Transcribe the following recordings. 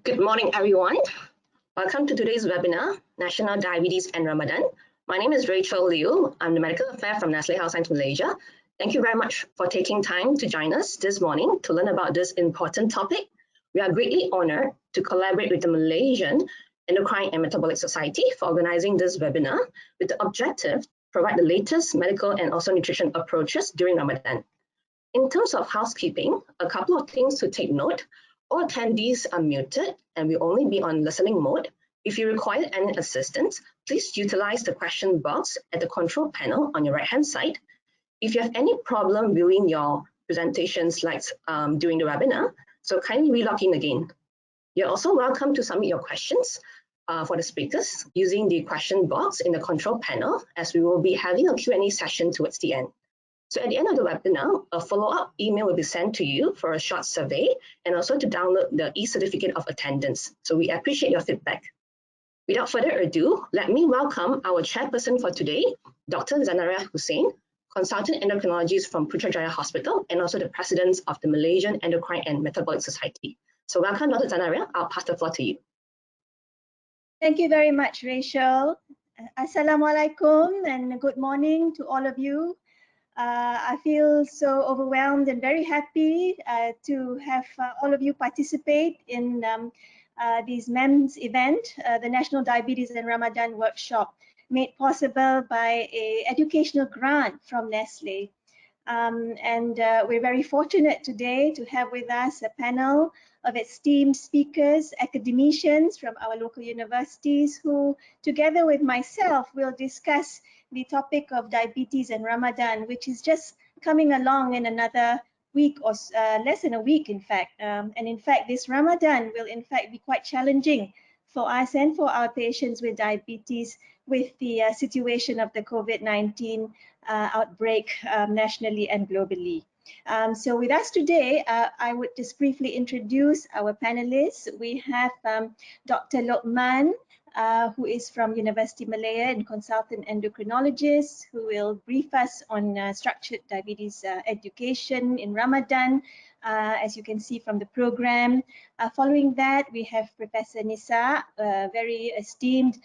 Good morning, everyone. Welcome to today's webinar, National Diabetes and Ramadan. My name is Rachel Liu. I'm the Medical Affair from Nestle Health Science Malaysia. Thank you very much for taking time to join us this morning to learn about this important topic. We are greatly honored to collaborate with the Malaysian Endocrine and Metabolic Society for organizing this webinar with the objective to provide the latest medical and also nutrition approaches during Ramadan. In terms of housekeeping, a couple of things to take note. All attendees are muted and will only be on listening mode. If you require any assistance, please utilize the question box at the control panel on your right-hand side. If you have any problem viewing your presentation slides during the webinar, so kindly re-log in again. You're also welcome to submit your questions for the speakers using the question box in the control panel, as we will be having a Q&A session towards the end. So at the end of the webinar, a follow-up email will be sent to you for a short survey and also to download the e-certificate of attendance. So we appreciate your feedback. Without further ado, let me welcome our chairperson for today, Dr. Zanaria Hussain, consultant endocrinologist from Putrajaya Hospital and also the president of the Malaysian Endocrine and Metabolic Society. So welcome, Dr. Zanaria. I'll pass the floor to you. Thank you very much, Rachel. Assalamualaikum and good morning to all of you. I feel so overwhelmed and very happy to have all of you participate in this MEMS event, the National Diabetes and Ramadan Workshop, made possible by an educational grant from Nestle. We're very fortunate today to have with us a panel of esteemed speakers, academicians from our local universities who, together with myself, will discuss the topic of diabetes and Ramadan, which is just coming along in another week or less than a week, in fact. And in fact, this Ramadan will in fact be quite challenging for us and for our patients with diabetes with the situation of the COVID-19 outbreak nationally and globally. So with us today, I would just briefly introduce our panelists. We have Dr. Lokman, who is from University Malaya and consultant endocrinologist, who will brief us on structured diabetes education in Ramadan, as you can see from the program. Following that, we have Professor Nisa, a very esteemed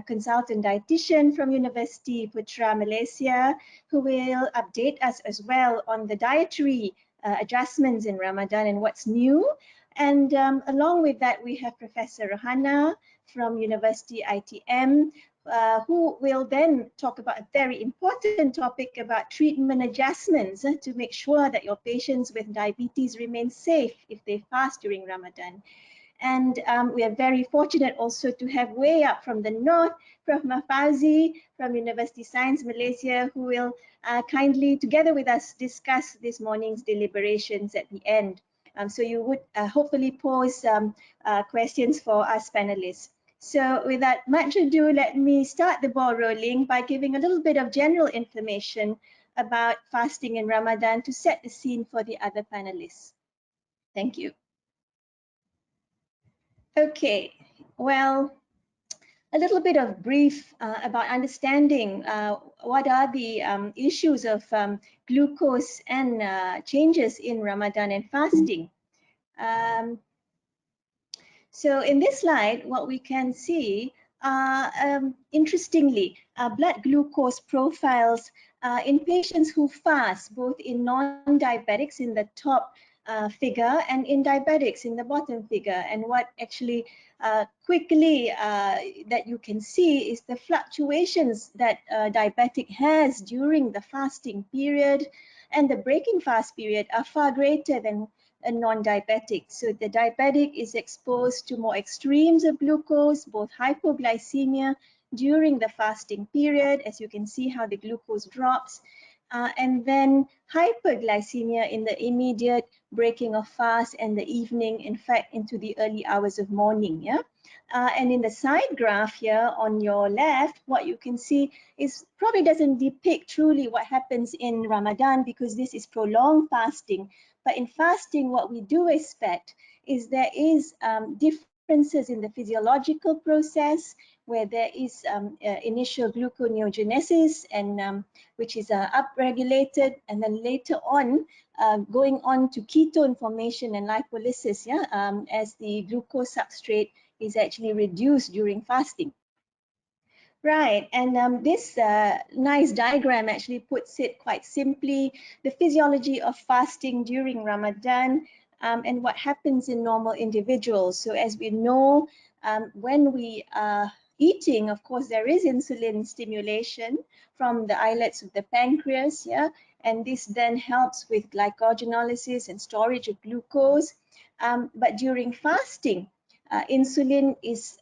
consultant dietitian from University Putra Malaysia, who will update us as well on the dietary adjustments in Ramadan and what's new. And along with that, we have Professor Rohana from University ITM, who will then talk about a very important topic about treatment adjustments to make sure that your patients with diabetes remain safe if they fast during Ramadan. And we are very fortunate also to have way up from the north, Prof. Mafauzi from University Science Malaysia, who will kindly, together with us, discuss this morning's deliberations at the end. So you would hopefully pose questions for us panelists. So without much ado, let me start the ball rolling by giving a little bit of general information about fasting in Ramadan to set the scene for the other panelists. Thank you. Okay, well, a little bit of brief about understanding what are the issues of glucose and changes in Ramadan and fasting. So in this slide, what we can see are, interestingly, blood glucose profiles in patients who fast, both in non-diabetics in the top figure and in diabetics in the bottom figure. And what actually quickly that you can see is the fluctuations that diabetic has during the fasting period and the breaking fast period are far greater than a non-diabetic. So the diabetic is exposed to more extremes of glucose, both hypoglycemia during the fasting period, as you can see how the glucose drops, and then hyperglycemia in the immediate breaking of fast and the evening, in fact, into the early hours of morning. Yeah. And in the side graph here on your left, what you can see is probably doesn't depict truly what happens in Ramadan because this is prolonged fasting. But in fasting, what we do expect is there is differences in the physiological process where there is initial gluconeogenesis, and which is upregulated, and then later on going on to ketone formation and lipolysis, as the glucose substrate is actually reduced during fasting. Right, and this nice diagram actually puts it quite simply, the physiology of fasting during Ramadan, and what happens in normal individuals. So as we know, when we are eating, of course, there is insulin stimulation from the islets of the pancreas, and this then helps with glycogenolysis and storage of glucose. But during fasting, insulin is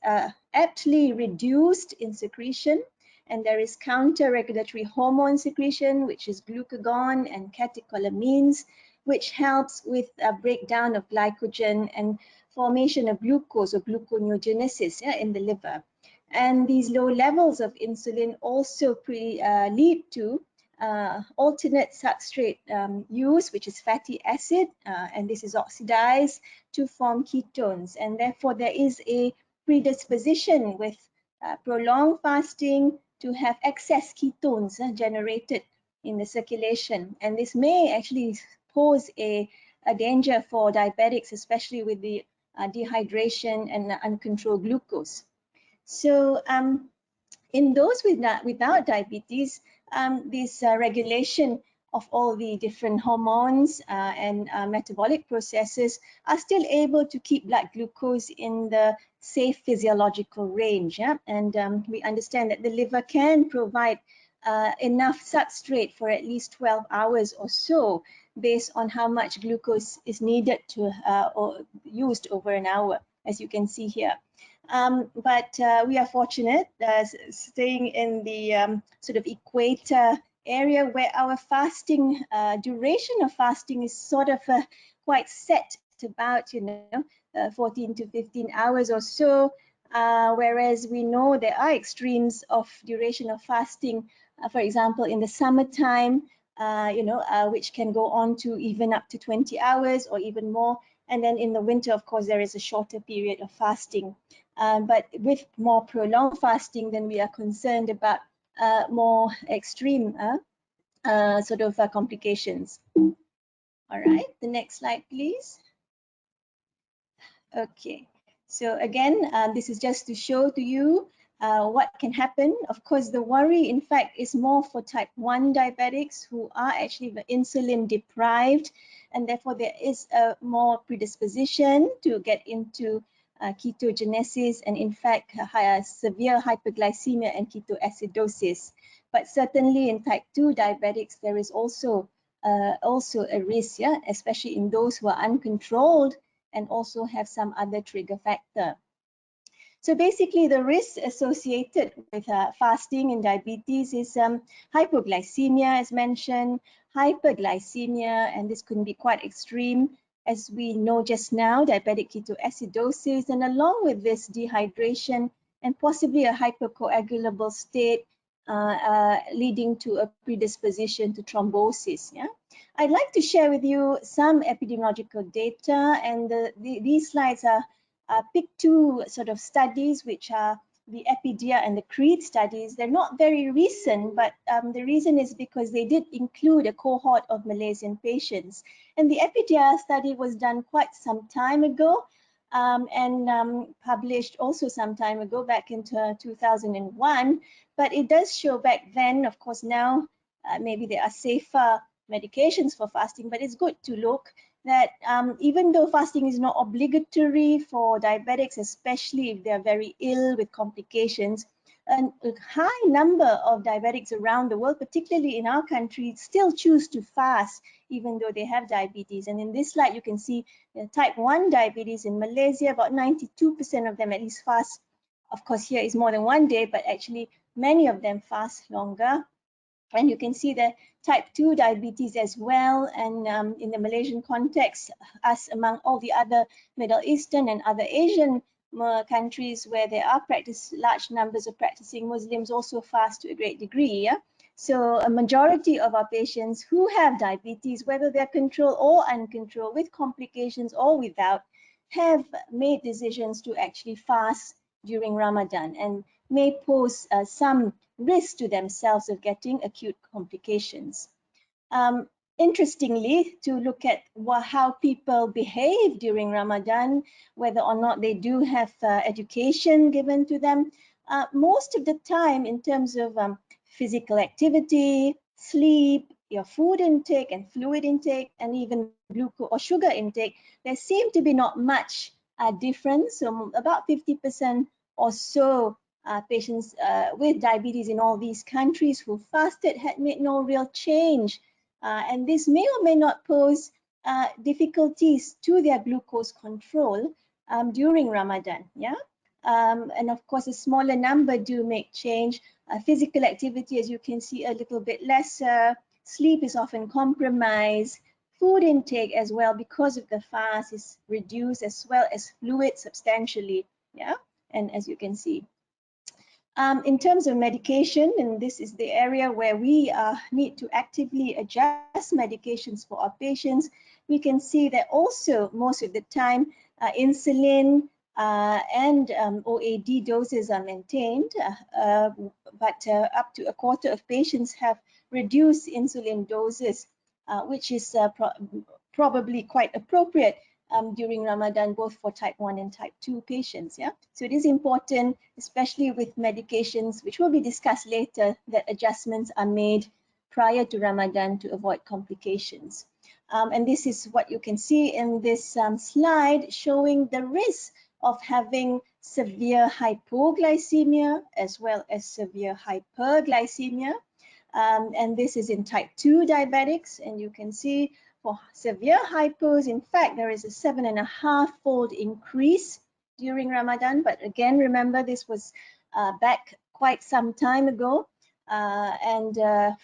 aptly reduced in secretion, and there is counter-regulatory hormone secretion, which is glucagon and catecholamines, which helps with a breakdown of glycogen and formation of glucose or gluconeogenesis in the liver. And these low levels of insulin also lead to alternate substrate use, which is fatty acid, and this is oxidized to form ketones, and therefore there is a predisposition with prolonged fasting to have excess ketones generated in the circulation, and this may actually pose a danger for diabetics, especially with the dehydration and uncontrolled glucose. So in those without diabetes, this regulation of all the different hormones and metabolic processes are still able to keep blood glucose in the safe physiological range. And we understand that the liver can provide enough substrate for at least 12 hours or so, based on how much glucose is needed to or used over an hour, as you can see here. But we are fortunate staying in the sort of equator area, where our fasting duration of fasting is sort of quite set at about 14 to 15 hours or so, whereas we know there are extremes of duration of fasting, for example in the summertime, which can go on to even up to 20 hours or even more, and then in the winter, of course, there is a shorter period of fasting. But with more prolonged fasting, then we are concerned about more extreme sort of complications. All right, the next slide, please. Okay, so again, this is just to show to you what can happen. Of course, the worry, in fact, is more for type 1 diabetics who are actually insulin deprived, and therefore there is a more predisposition to get into ketogenesis and, in fact, severe hyperglycemia and ketoacidosis. But certainly in type 2 diabetics, there is also a risk, especially in those who are uncontrolled and also have some other trigger factor. So basically, the risks associated with fasting in diabetes is hypoglycemia, as mentioned, hyperglycemia, and this can be quite extreme, as we know just now, diabetic ketoacidosis, and along with this, dehydration and possibly a hypercoagulable state leading to a predisposition to thrombosis. I'd like to share with you some epidemiological data, and these slides are pick two sort of studies, which are the EPIDIA and the CREED studies. They're not very recent, but the reason is because they did include a cohort of Malaysian patients. And the EPIDIA study was done quite some time ago, and published also some time ago, back into 2001. But it does show back then, of course, now maybe there are safer medications for fasting, but it's good to look that even though fasting is not obligatory for diabetics, especially if they're very ill with complications, a high number of diabetics around the world, particularly in our country, still choose to fast even though they have diabetes. And in this slide, you can see type 1 diabetes in Malaysia, about 92% of them at least fast. Of course, here is more than 1 day, but actually many of them fast longer. And you can see the type 2 diabetes as well. And in the Malaysian context, us among all the other Middle Eastern and other Asian countries where there are large numbers of practicing Muslims also fast to a great degree. So a majority of our patients who have diabetes, whether they're controlled or uncontrolled, with complications or without, have made decisions to actually fast during Ramadan. And may pose some risk to themselves of getting acute complications. Interestingly, to look at how people behave during Ramadan, whether or not they do have education given to them, most of the time in terms of physical activity, sleep, your food intake and fluid intake, and even glucose or sugar intake, there seem to be not much difference. So about 50% or so patients with diabetes in all these countries who fasted had made no real change. And this may or may not pose difficulties to their glucose control during Ramadan. Yeah, and of course, a smaller number do make change. Physical activity, as you can see, a little bit lesser. Sleep is often compromised. Food intake as well, because of the fast, is reduced, as well as fluid substantially. Yeah, and as you can see. In terms of medication, and this is the area where we need to actively adjust medications for our patients, we can see that also most of the time insulin and OAD doses are maintained, but up to a quarter of patients have reduced insulin doses, which is probably quite appropriate during Ramadan, both for type 1 and type 2 patients. Yeah, so it is important, especially with medications, which will be discussed later, that adjustments are made prior to Ramadan to avoid complications. And this is what you can see in this slide, showing the risk of having severe hypoglycemia as well as severe hyperglycemia. And this is in type 2 diabetics, and you can see for severe hypos, in fact, there is a 7.5-fold increase during Ramadan. But again, remember, this was back quite some time ago. And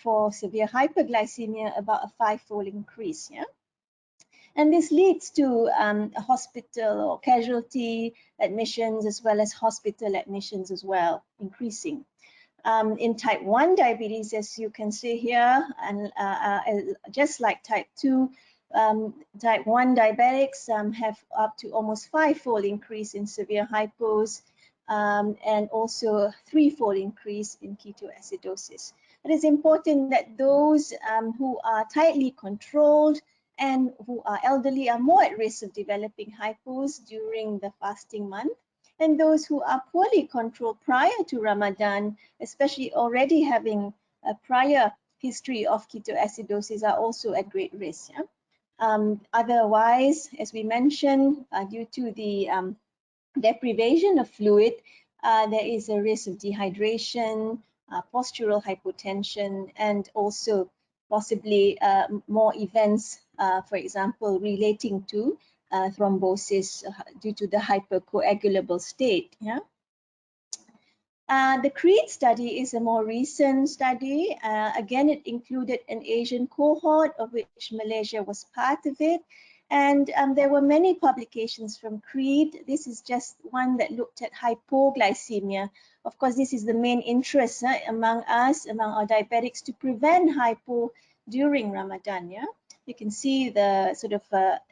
for severe hyperglycemia, about a 5-fold increase. Yeah. And this leads to hospital or casualty admissions, as well as hospital admissions as well, increasing. In type 1 diabetes, as you can see here, and just like type 2, type 1 diabetics have up to almost 5-fold increase in severe hypos, and also a 3-fold increase in ketoacidosis. It is important that those who are tightly controlled and who are elderly are more at risk of developing hypos during the fasting month. And those who are poorly controlled prior to Ramadan, especially already having a prior history of ketoacidosis, are also at great risk. Yeah? Otherwise, as we mentioned, due to the deprivation of fluid, there is a risk of dehydration, postural hypotension, and also possibly more events, for example, relating to thrombosis due to the hypercoagulable state. Yeah. The CREED study is a more recent study. Again, it included an Asian cohort, of which Malaysia was part of it. And there were many publications from CREED. This is just one that looked at hypoglycemia. Of course, this is the main interest among us, among our diabetics, to prevent hypo during Ramadan. Yeah, you can see the sort of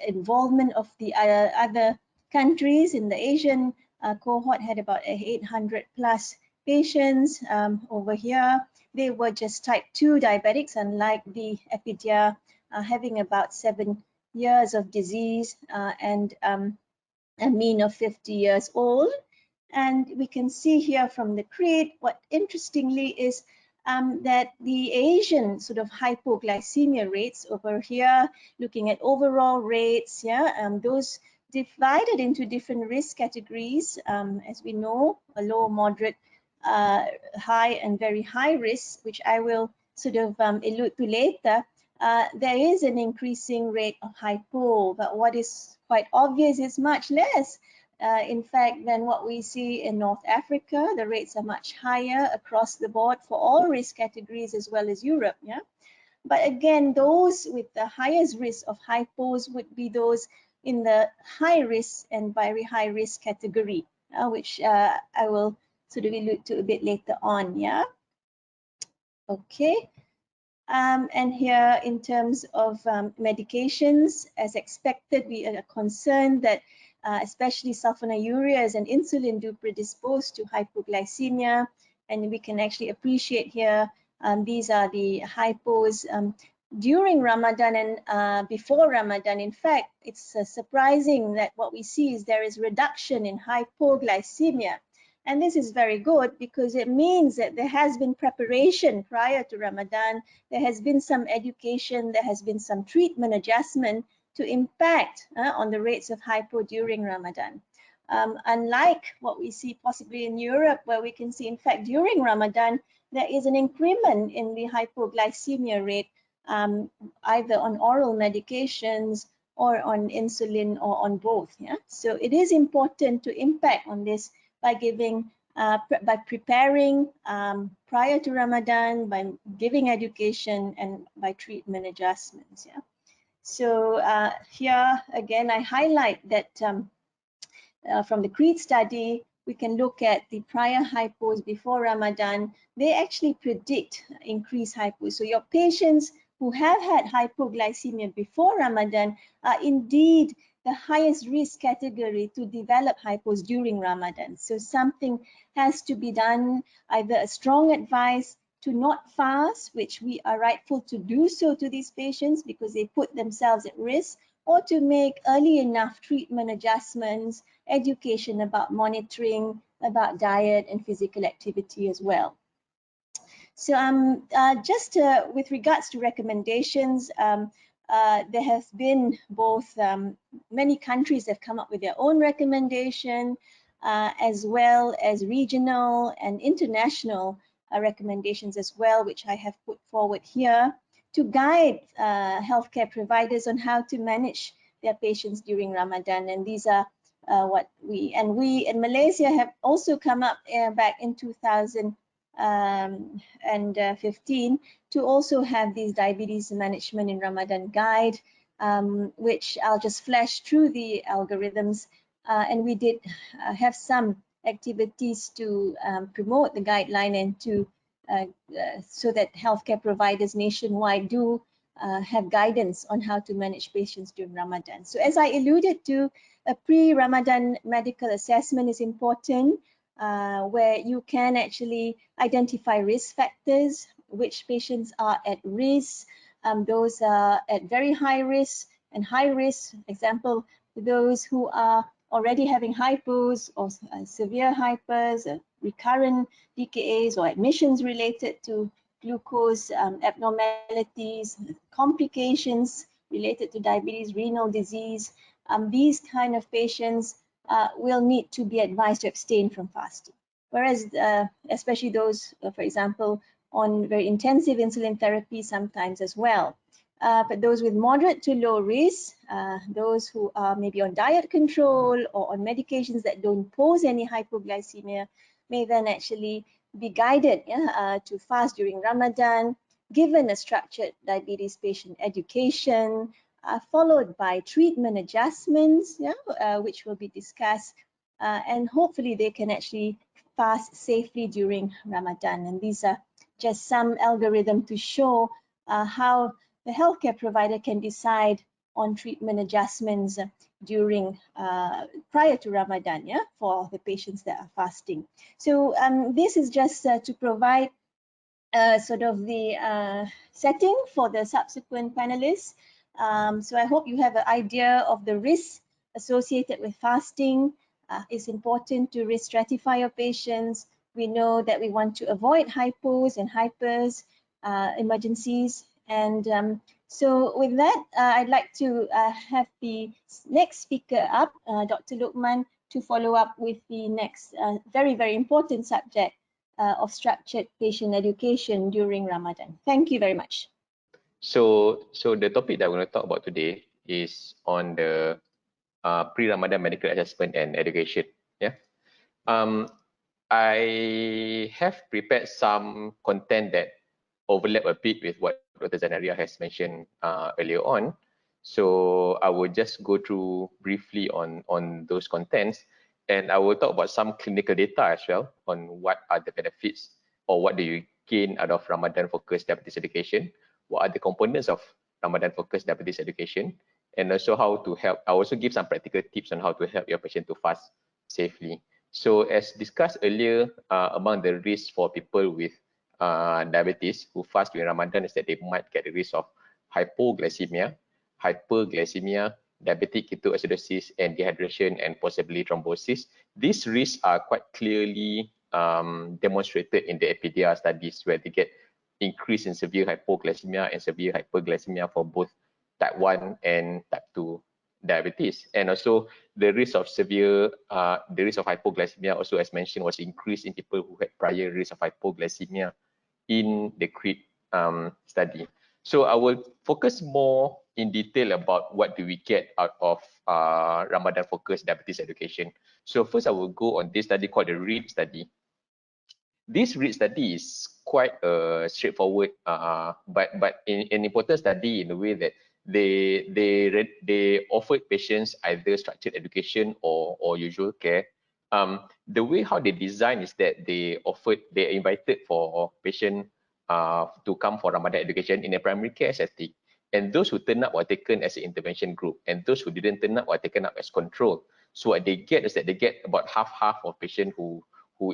involvement of the other countries. In the Asian cohort had about 800 plus patients. Over here, they were just type 2 diabetics, unlike the Epidia, having about 7 years of disease and a mean of 50 years old. And we can see here from the CREED, what interestingly is that the Asian sort of hypoglycemia rates over here, looking at overall rates, yeah, those divided into different risk categories. As we know, a low, moderate, high, and very high risk, which I will sort of allude to later. There is an increasing rate of hypo, but what is quite obvious is much less. In fact, than what we see in North Africa. The rates are much higher across the board for all risk categories, as well as Europe. Yeah, but again, those with the highest risk of hypos would be those in the high risk and very high risk category, which I will sort of allude to a bit later on. Yeah. Okay. And here, in terms of medications, as expected, we are concerned that especially sulfonylureas and insulin do predispose to hypoglycemia. And we can actually appreciate here, these are the hypos during Ramadan and before Ramadan. In fact, it's surprising that what we see is there is reduction in hypoglycemia. And this is very good because it means that there has been preparation prior to Ramadan. There has been some education, there has been some treatment adjustment to impact on the rates of hypo during Ramadan. Unlike what we see possibly in Europe, where we can see, in fact, during Ramadan, there is an increment in the hypoglycemia rate, either on oral medications or on insulin or on both. Yeah? So it is important to impact on this by giving, by preparing prior to Ramadan, by giving education, and by treatment adjustments. Yeah. So here again, I highlight that from the CREED study, we can look at the prior hypos before Ramadan. They actually predict increased hypos. So your patients who have had hypoglycemia before Ramadan are indeed the highest risk category to develop hypos during Ramadan. So something has to be done, either a strong advice to not fast, which we are rightful to do so to these patients because they put themselves at risk, or to make early enough treatment adjustments, education about monitoring, about diet and physical activity as well. So just with regards to recommendations, there has been both, many countries have come up with their own recommendation, as well as regional and international recommendations as well, which I have put forward here to guide healthcare providers on how to manage their patients during Ramadan. And these are what we in Malaysia have also come up back in 2015 to also have these diabetes management in Ramadan guide, which I'll just flash through the algorithms. And we did have some activities to promote the guideline and to so that healthcare providers nationwide do have guidance on how to manage patients during Ramadan. So as I alluded to, a pre-Ramadan medical assessment is important, where you can actually identify risk factors, which patients are at risk, those are at very high risk and high risk. Example, those who are already having hypos or severe hypers, recurrent DKAs or admissions related to glucose abnormalities, complications related to diabetes, renal disease. These kind of patients will need to be advised to abstain from fasting. Whereas, especially those, for example, on very intensive insulin therapy sometimes as well. But those with moderate to low risk, those who are maybe on diet control or on medications that don't pose any hypoglycemia, may then actually be guided to fast during Ramadan, given a structured diabetes patient education, followed by treatment adjustments, which will be discussed, and hopefully they can actually fast safely during Ramadan. And these are just some algorithm to show how the healthcare provider can decide on treatment adjustments during prior to Ramadan, for the patients that are fasting. So this is just to provide sort of the setting for the subsequent panelists. So I hope you have an idea of the risks associated with fasting. It's important to risk stratify your patients. We know that we want to avoid hypos and hypers, emergencies. And so with that, I'd like to have the next speaker up, Dr. Luqman, to follow up with the next very, very important subject of structured patient education during Ramadan. Thank you very much. So the topic that we're going to talk about today is on the pre-Ramadan medical assessment and education. Yeah. I have prepared some content that overlap a bit with what Dr. Zanaria has mentioned earlier on. So I will just go through briefly on those contents, and I will talk about some clinical data as well on what are the benefits or what do you gain out of Ramadan focused diabetes education, what are the components of Ramadan focused diabetes education, and also how to help. I also give some practical tips on how to help your patient to fast safely. So as discussed earlier, among the risks for people with diabetes who fast during Ramadan is that they might get the risk of hypoglycemia, hyperglycemia, diabetic ketoacidosis, and dehydration, and possibly thrombosis. These risks are quite clearly demonstrated in the EPIDIA studies, where they get increase in severe hypoglycemia and severe hyperglycemia for both type 1 and type 2 diabetes. And also the risk of the risk of hypoglycemia also, as mentioned, was increased in people who had prior risk of hypoglycemia in the CREED study. So I will focus more in detail about what do we get out of Ramadan focused diabetes education. So first I will go on this study called the READ study. This READ study is quite straightforward, but an important study in the way that they offered patients either structured education or usual care. The way how they design is that they invited for patient to come for Ramadan education in a primary care setting, and those who turn up were taken as an intervention group, and those who didn't turn up were taken up as control. So what they get is that they get about half of patients who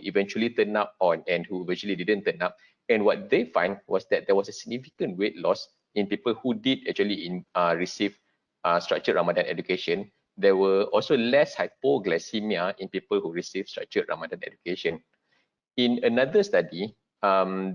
eventually turned up on and who eventually didn't turn up. And what they find was that there was a significant weight loss in people who did actually receive structured Ramadan education. There were also less hypoglycemia in people who received structured Ramadan education. In another study,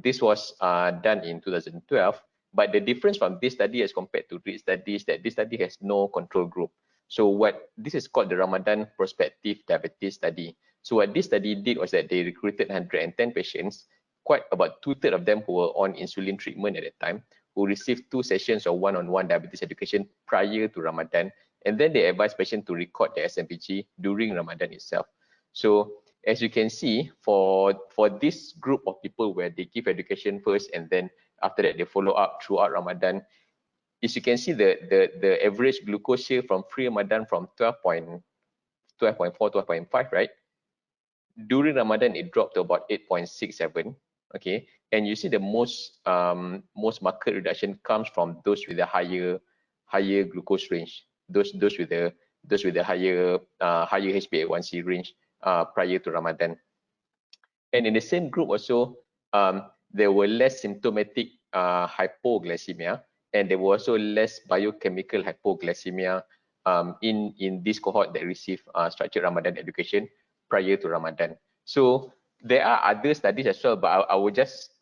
this was done in 2012, but the difference from this study as compared to READ studies that this study has no control group. So what this is called the Ramadan Prospective Diabetes Study. So what this study did was that they recruited 110 patients, quite about 2/3 of them who were on insulin treatment at that time, who received 2 sessions of one-on-one diabetes education prior to Ramadan, and then they advised patients to record their SMPG during Ramadan itself. So as you can see, for this group of people where they give education first and then after that they follow up throughout Ramadan, as you can see the average glucose here from pre-Ramadan from 12.4, 12.5, right? During Ramadan, it dropped to about 8.67. Okay, and you see the most marked reduction comes from those with the higher glucose range, those with the higher HbA1c range prior to Ramadan. And in the same group also, there were less symptomatic hypoglycemia, and there were also less biochemical hypoglycemia in this cohort that received structured Ramadan education prior to Ramadan. So there are other studies as well, but I will just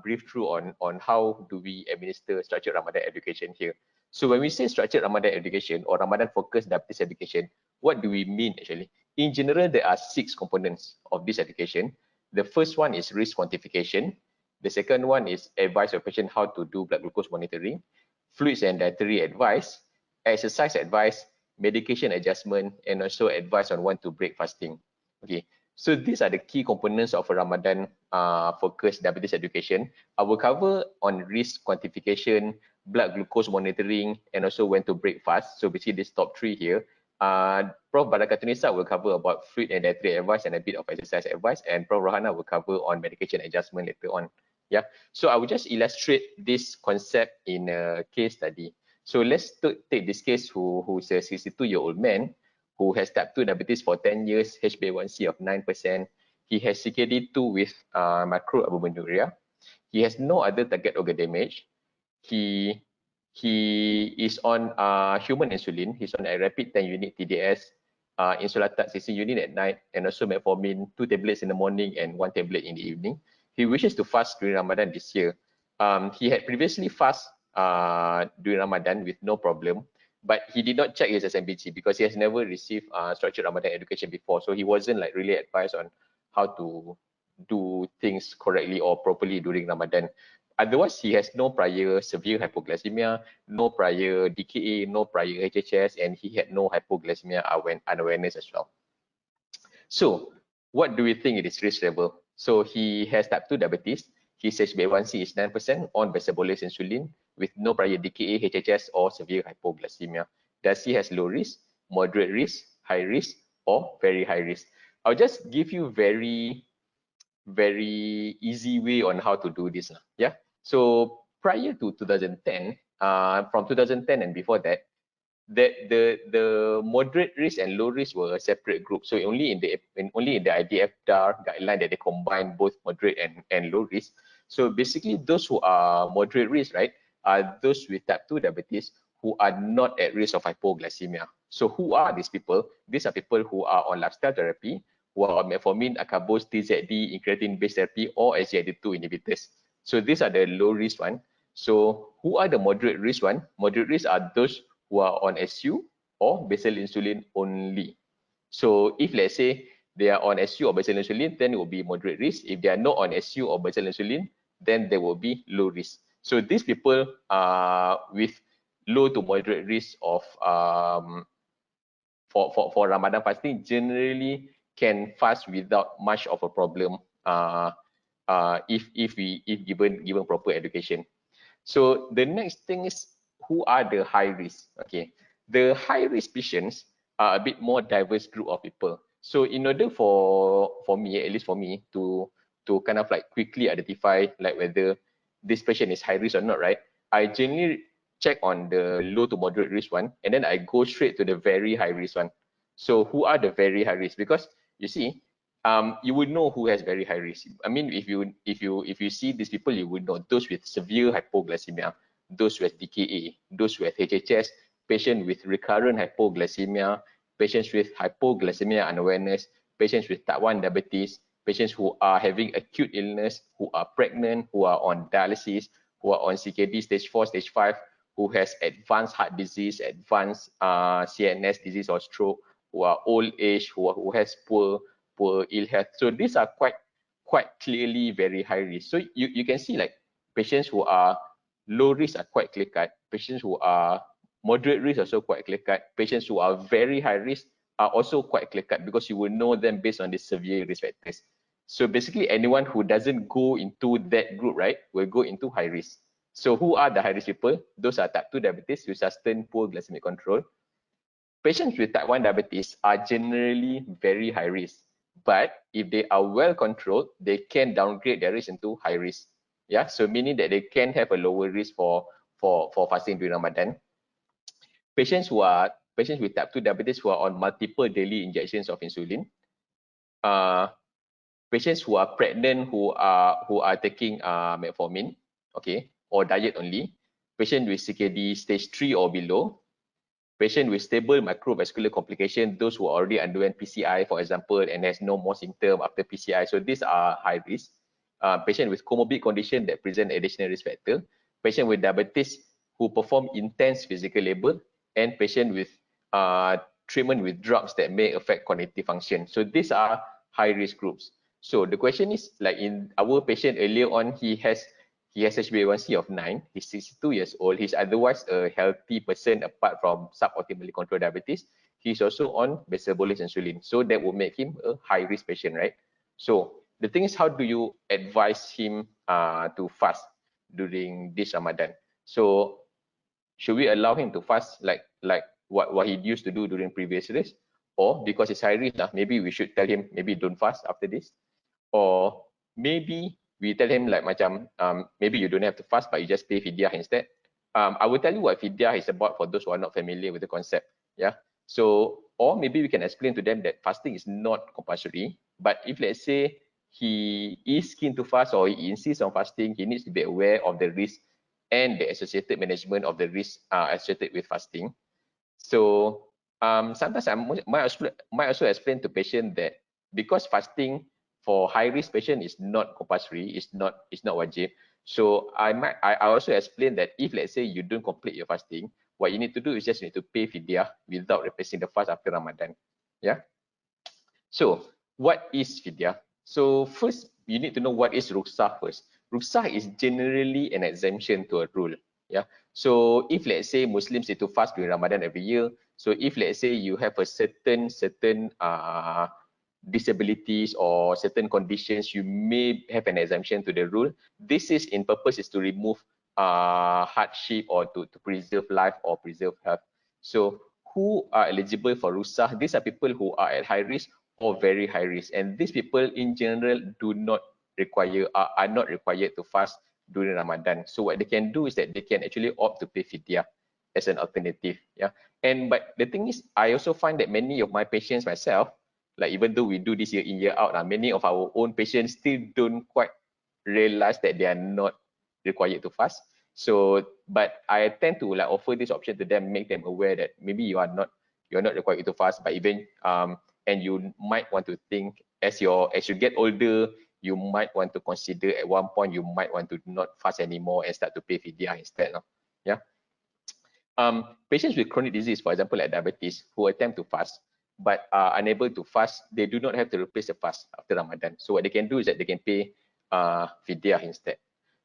brief through on how do we administer structured Ramadan education here. So when we say structured Ramadan education or Ramadan focused diabetes education, what do we mean actually? In general, there are 6 components of this education. The first one is risk quantification. The second one is advice of patient how to do blood glucose monitoring, fluids and dietary advice, exercise advice, medication adjustment, and also advice on when to break fasting. Okay, so these are the key components of a Ramadan focused diabetes education. I will cover on risk quantification, blood glucose monitoring, and also when to break fast. So basically this top 3 here. Prof. Barakatunisa will cover about fluid and dietary advice and a bit of exercise advice, and Prof. Rohana will cover on medication adjustment later on. Yeah, so I will just illustrate this concept in a case study. So let's take this case who's a 62-year-old man who has type 2 diabetes for 10 years, HbA1c of 9%. He has CKD2 with microalbuminuria. He has no other target organ damage. He is on human insulin. He's on a rapid 10 unit TDS, insulatard 16 unit at night, and also metformin, 2 tablets in the morning and 1 tablet in the evening. He wishes to fast during Ramadan this year. He had previously fast during Ramadan with no problem, but he did not check his SMPG because he has never received structured Ramadan education before. So he wasn't like really advised on how to do things correctly or properly during Ramadan. Otherwise, he has no prior severe hypoglycemia, no prior DKA, no prior HHS, and he had no hypoglycemia unawareness as well. So what do we think it is risk level? So he has type 2 diabetes. His HbA1c is 9% on basal bolus insulin with no prior DKA, HHS, or severe hypoglycemia. Does he has low risk, moderate risk, high risk, or very high risk? I'll just give you very easy way on how to do this. Yeah. So prior to 2010, from 2010 and before that, that the moderate risk and low risk were a separate group. So only in the IDF-DAR guideline that they combine both moderate and low risk. So basically, those who are moderate risk, right, are those with type 2 diabetes who are not at risk of hypoglycemia. So who are these people? These are people who are on lifestyle therapy, who are on metformin, acarbose, TZD, incretin-based therapy, or SGLT2 inhibitors. So these are the low risk one. So who are the moderate risk one? Moderate risk are those who are on SU or basal insulin only. So if let's say they are on SU or basal insulin, then it will be moderate risk. If they are not on SU or basal insulin, then they will be low risk. So these people with low to moderate risk of for Ramadan fasting generally can fast without much of a problem if given proper education. So the next thing is, who are the high risk? Okay, the high risk patients are a bit more diverse group of people. So in order for me, at least for me, to kind of like quickly identify like whether this patient is high risk or not, right? I generally check on the low to moderate risk one, and then I go straight to the very high risk one. So who are the very high risk? Because you see, you would know who has very high risk. I mean, if you see these people, you would know those with severe hypoglycemia, those with DKA, those with HHS, patients with recurrent hypoglycemia, patients with hypoglycemia unawareness, patients with type 1 diabetes, patients who are having acute illness, who are pregnant, who are on dialysis, who are on CKD stage 4, stage 5, who has advanced heart disease, advanced CNS disease or stroke, who are old age, who has poor ill health. So these are quite clearly very high risk. So you can see like patients who are low risk are quite clear cut. Patients who are moderate risk also quite clear cut. Patients who are very high risk are also quite clear cut because you will know them based on the severe risk factors. So basically anyone who doesn't go into that group, right, will go into high risk. So who are the high risk people? Those are type 2 diabetes who sustain poor glycemic control. Patients with type 1 diabetes are generally very high risk, but if they are well controlled, they can downgrade their risk into high risk. Yeah, so meaning that they can have a lower risk for fasting during Ramadan. Patients with type 2 diabetes who are on multiple daily injections of insulin, patients who are pregnant who are taking metformin, okay, or diet only, patient with CKD stage 3 or below, patient with stable microvascular complication, those who already underwent PCI, for example, and has no more symptom after PCI. So these are high risk. Patient with comorbid condition that present additional risk factor, patient with diabetes who perform intense physical labor, and patient with treatment with drugs that may affect cognitive function. So these are high risk groups. So the question is, like in our patient earlier on, he has HbA1c of 9, he's 62 years old, he's otherwise a healthy person apart from suboptimally controlled diabetes. He's also on basal bolus insulin. So that will make him a high risk patient, right? So the thing is, how do you advise him to fast during this Ramadan? So should we allow him to fast like what he used to do during previous days? Or because it's high risk, maybe we should tell him maybe don't fast after this? Or maybe we tell him like macam maybe you don't have to fast, but you just pay fidyah instead. I will tell you what fidyah is about for those who are not familiar with the concept. Yeah. So, or maybe we can explain to them that fasting is not compulsory, but if let's say he is keen to fast or he insists on fasting, he needs to be aware of the risk and the associated management of the risk associated with fasting. So sometimes I might also explain to patient that because fasting for high risk patient is not compulsory, it's not wajib. So I also explain that if let's say you don't complete your fasting, what you need to do is just need to pay fidyah without replacing the fast after Ramadan. Yeah. So what is fidyah? So first you need to know what is rukhsah first. Rukhsah is generally an exemption to a rule. Yeah. So if let's say Muslims need to fast during Ramadan every year, so if let's say you have a certain disabilities or certain conditions, you may have an exemption to the rule. This is in purpose is to remove hardship or to preserve life or preserve health. So who are eligible for rukhsah? These are people who are at high risk or very high risk, and these people in general are not required to fast during Ramadan. So what they can do is that they can actually opt to pay fidyah. as an alternative. Yeah. But the thing is, I also find that many of my patients myself, like even though we do this year in year out, many of our own patients still don't quite realize that they are not required to fast. So, but I tend to like offer this option to them, make them aware that maybe you're not required to fast, but even and you might want to think as you get older, you might want to consider at one point you might want to not fast anymore and start to pay fidyah instead. Yeah. Patients with chronic disease, for example, like diabetes, who attempt to fast but are unable to fast, they do not have to replace the fast after Ramadan. So what they can do is that they can pay fidyah instead.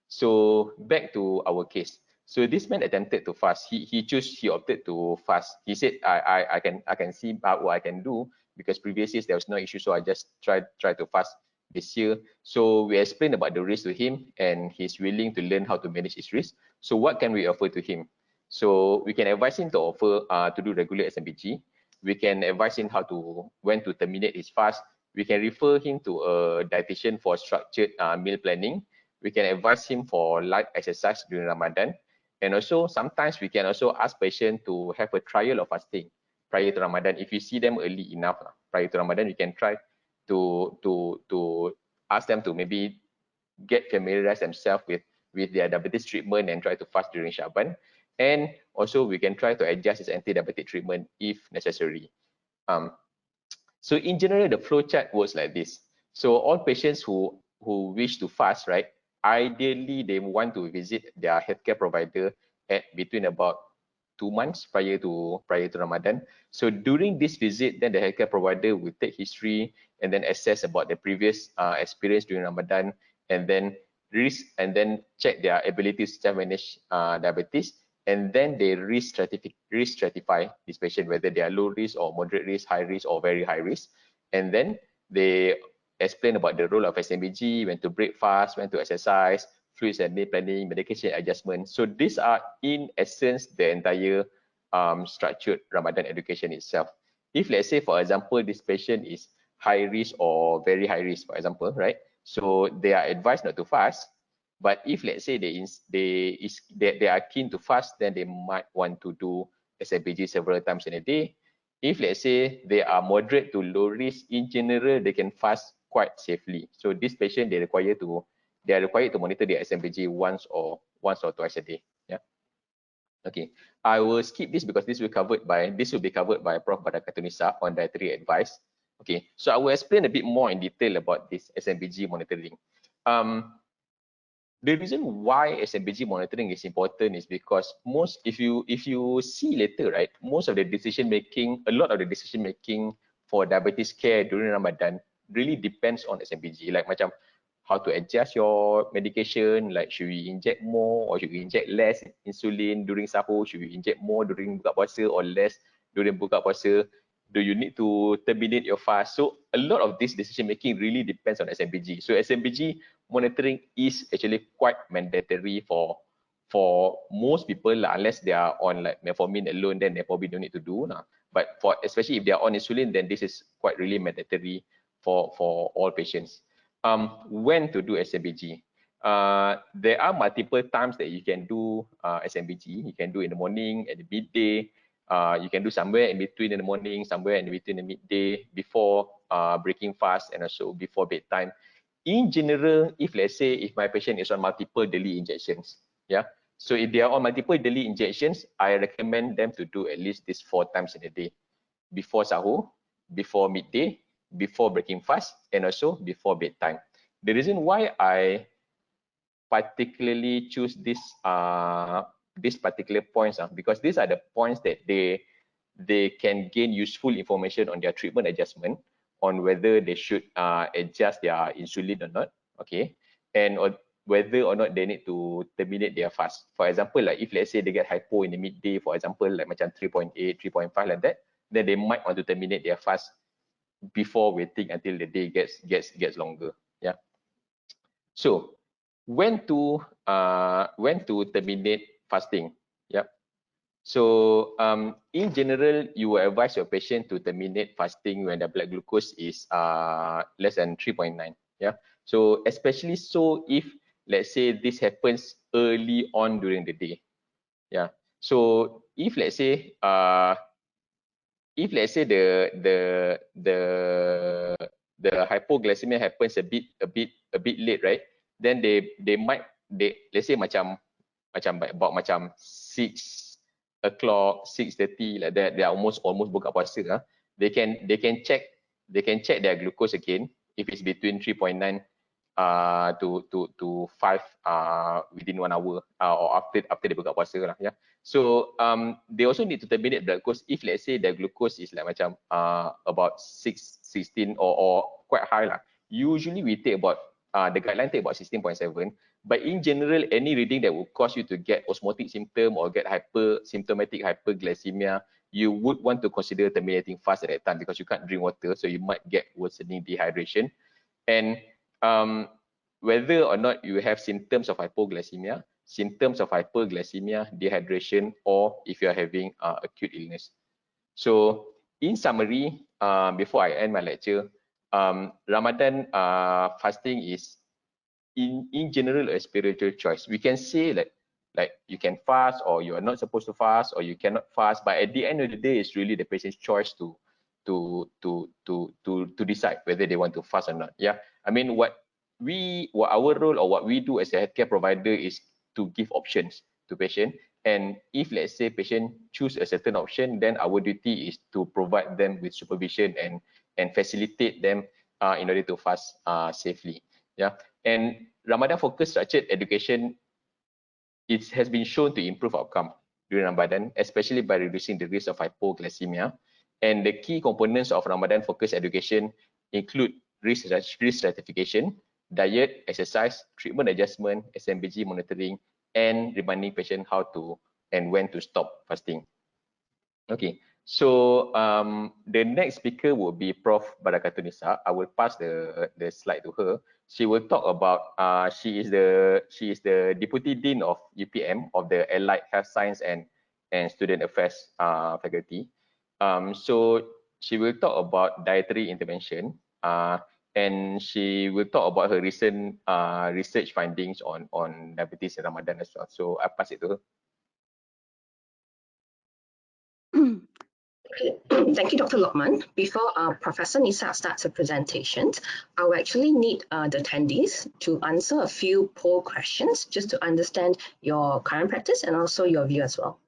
So back to our case. So this man attempted to fast. He opted to fast. He said, I can see what I can do, because previous years there was no issue, so I just try to fast this year. So we explained about the risk to him, and he's willing to learn how to manage his risk. So what can we offer to him? So we can advise him to offer to do regular SMBG. We can advise him when to terminate his fast. We can refer him to a dietitian for structured meal planning. We can advise him for light exercise during Ramadan. And also sometimes we can also ask patients to have a trial of fasting prior to Ramadan. If you see them early enough prior to Ramadan, you can try to ask them to maybe get familiarize themselves with their diabetes treatment and try to fast during Shaban. And also we can try to adjust his anti-diabetic treatment if necessary. So in general, the flow chart works like this. So all patients who wish to fast, right, ideally they want to visit their healthcare provider at between about 2 months prior to Ramadan. So during this visit, then the healthcare provider will take history and then assess about the previous experience during Ramadan, and then check their ability to self-manage diabetes, and then they risk stratify this patient, whether they are low risk or moderate risk, high risk or very high risk, and then they explain about the role of SMBG, when to break fast, when to exercise, fluids and meal planning, medication adjustment. So these are in essence the entire structured Ramadan education itself. If let's say, for example, this patient is high risk or very high risk, for example, right? So they are advised not to fast. But if let's say they are keen to fast, then they might want to do SMPG several times in a day. If let's say they are moderate to low risk, in general, they can fast quite safely. So this patient, they are required to monitor their SMPG once or twice a day. Yeah. Okay. I will skip this because this will be covered by Prof. Badakatunisa on dietary advice. Okay. So I will explain a bit more in detail about this SMPG monitoring. The reason why SMPG monitoring is important is because if you see later, right, a lot of the decision making for diabetes care during Ramadan really depends on SMPG. Like macam how to adjust your medication, like should we inject more or should we inject less insulin during sahur, should we inject more during buka puasa or less during buka puasa, do you need to terminate your fast? So a lot of this decision making really depends on SMPG. So SMPG monitoring is actually quite mandatory for most people, unless they are on like metformin alone, then they probably don't need to do. But especially if they are on insulin, then this is quite really mandatory for all patients. When to do SMPG? There are multiple times that you can do SMPG. You can do in the morning, at the midday. You can do somewhere in between in the morning, somewhere in between the midday, before breaking fast, and also before bedtime. In general, if let's say if my patient is on multiple daily injections, yeah. So if they are on multiple daily injections, I recommend them to do at least this 4 times in a day: before sahur, before midday, before breaking fast, and also before bedtime. The reason why I particularly choose this particular points because these are the points that they can gain useful information on their treatment adjustment, on whether they should adjust their insulin or not, okay, and whether or not they need to terminate their fast. For example, like if let's say they get hypo in the midday, for example, like macam 3.8, 3.5 like that, then they might want to terminate their fast before waiting until the day gets longer. Yeah. So when to terminate fasting? Yep. So in general, you will advise your patient to terminate fasting when the blood glucose is less than 3.9. Yeah. So especially so if let's say this happens early on during the day. Yeah. So if let's say the hypoglycemia happens a bit late, right? Then they might let's say macam about macam 6 o'clock, 6:30 like that, they are almost buka puasa. They can check their glucose again. If it's between 3.9 to 5 within 1 hour or after they buka puasa lah, yeah. So they also need to terminate blood glucose if let's say the glucose is like macam about 16 or quite high lah. Usually we take about the guideline take about 16.7, but in general any reading that will cause you to get osmotic symptom or get symptomatic hyperglycemia, you would want to consider terminating fast at that time, because you can't drink water, so you might get worsening dehydration. And whether or not you have symptoms of hypoglycemia, dehydration, or if you are having acute illness. So in summary, before I end my lecture, Ramadan fasting is in general a spiritual choice. We can say like you can fast, or you are not supposed to fast, or you cannot fast, but at the end of the day, it's really the patient's choice to decide whether they want to fast or not. Yeah, I mean what our role or what we do as a healthcare provider is to give options to patient. And if let's say patient choose a certain option, then our duty is to provide them with supervision and facilitate them in order to fast safely. Yeah, and Ramadan focused structured education, it has been shown to improve outcome during Ramadan, especially by reducing the risk of hypoglycemia. And the key components of Ramadan focused education include risk stratification, diet, exercise, treatment adjustment, SMBG monitoring, and reminding patient how to and when to stop fasting. Okay, so the next speaker will be Prof. Barakatunnisa. I will pass the slide to her. She will talk about she is the Deputy Dean of UPM of the Allied Health Science and Student Affairs faculty. So she will talk about dietary intervention, and she will talk about her recent research findings on diabetes in Ramadan as well. So I pass it to her. Thank you, Dr. Lokman. Before Professor Nisa starts her presentation, I will actually need the attendees to answer a few poll questions just to understand your current practice and also your view as well.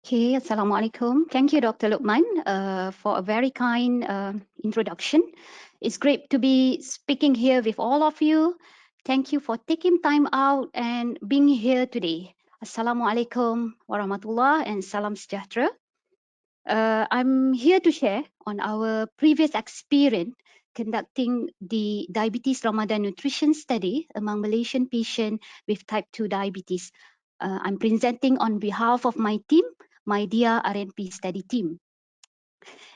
Okay, Assalamualaikum. Thank you, Dr. Lukman, for a very kind introduction. It's great to be speaking here with all of you. Thank you for taking time out and being here today. Assalamualaikum warahmatullah and salam sejahtera. I'm here to share on our previous experience conducting the diabetes Ramadan nutrition study among Malaysian patients with type 2 diabetes. I'm presenting on behalf of my team, my dear RNP study team.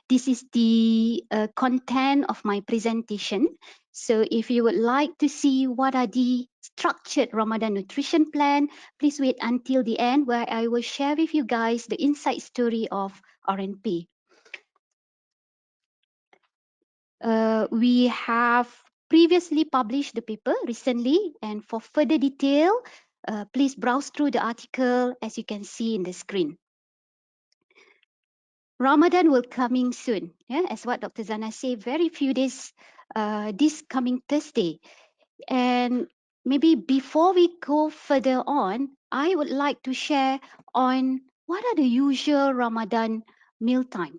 This is the content of my presentation. So if you would like to see what are the structured Ramadan nutrition plan, please wait until the end where I will share with you guys the inside story of RNP. We have previously published the paper recently, and for further detail, please browse through the article as you can see in the screen. Ramadan will coming soon, yeah, as what Dr. Zana said, very few days this coming Thursday. And maybe before we go further on, I would like to share on what are the usual Ramadan mealtime.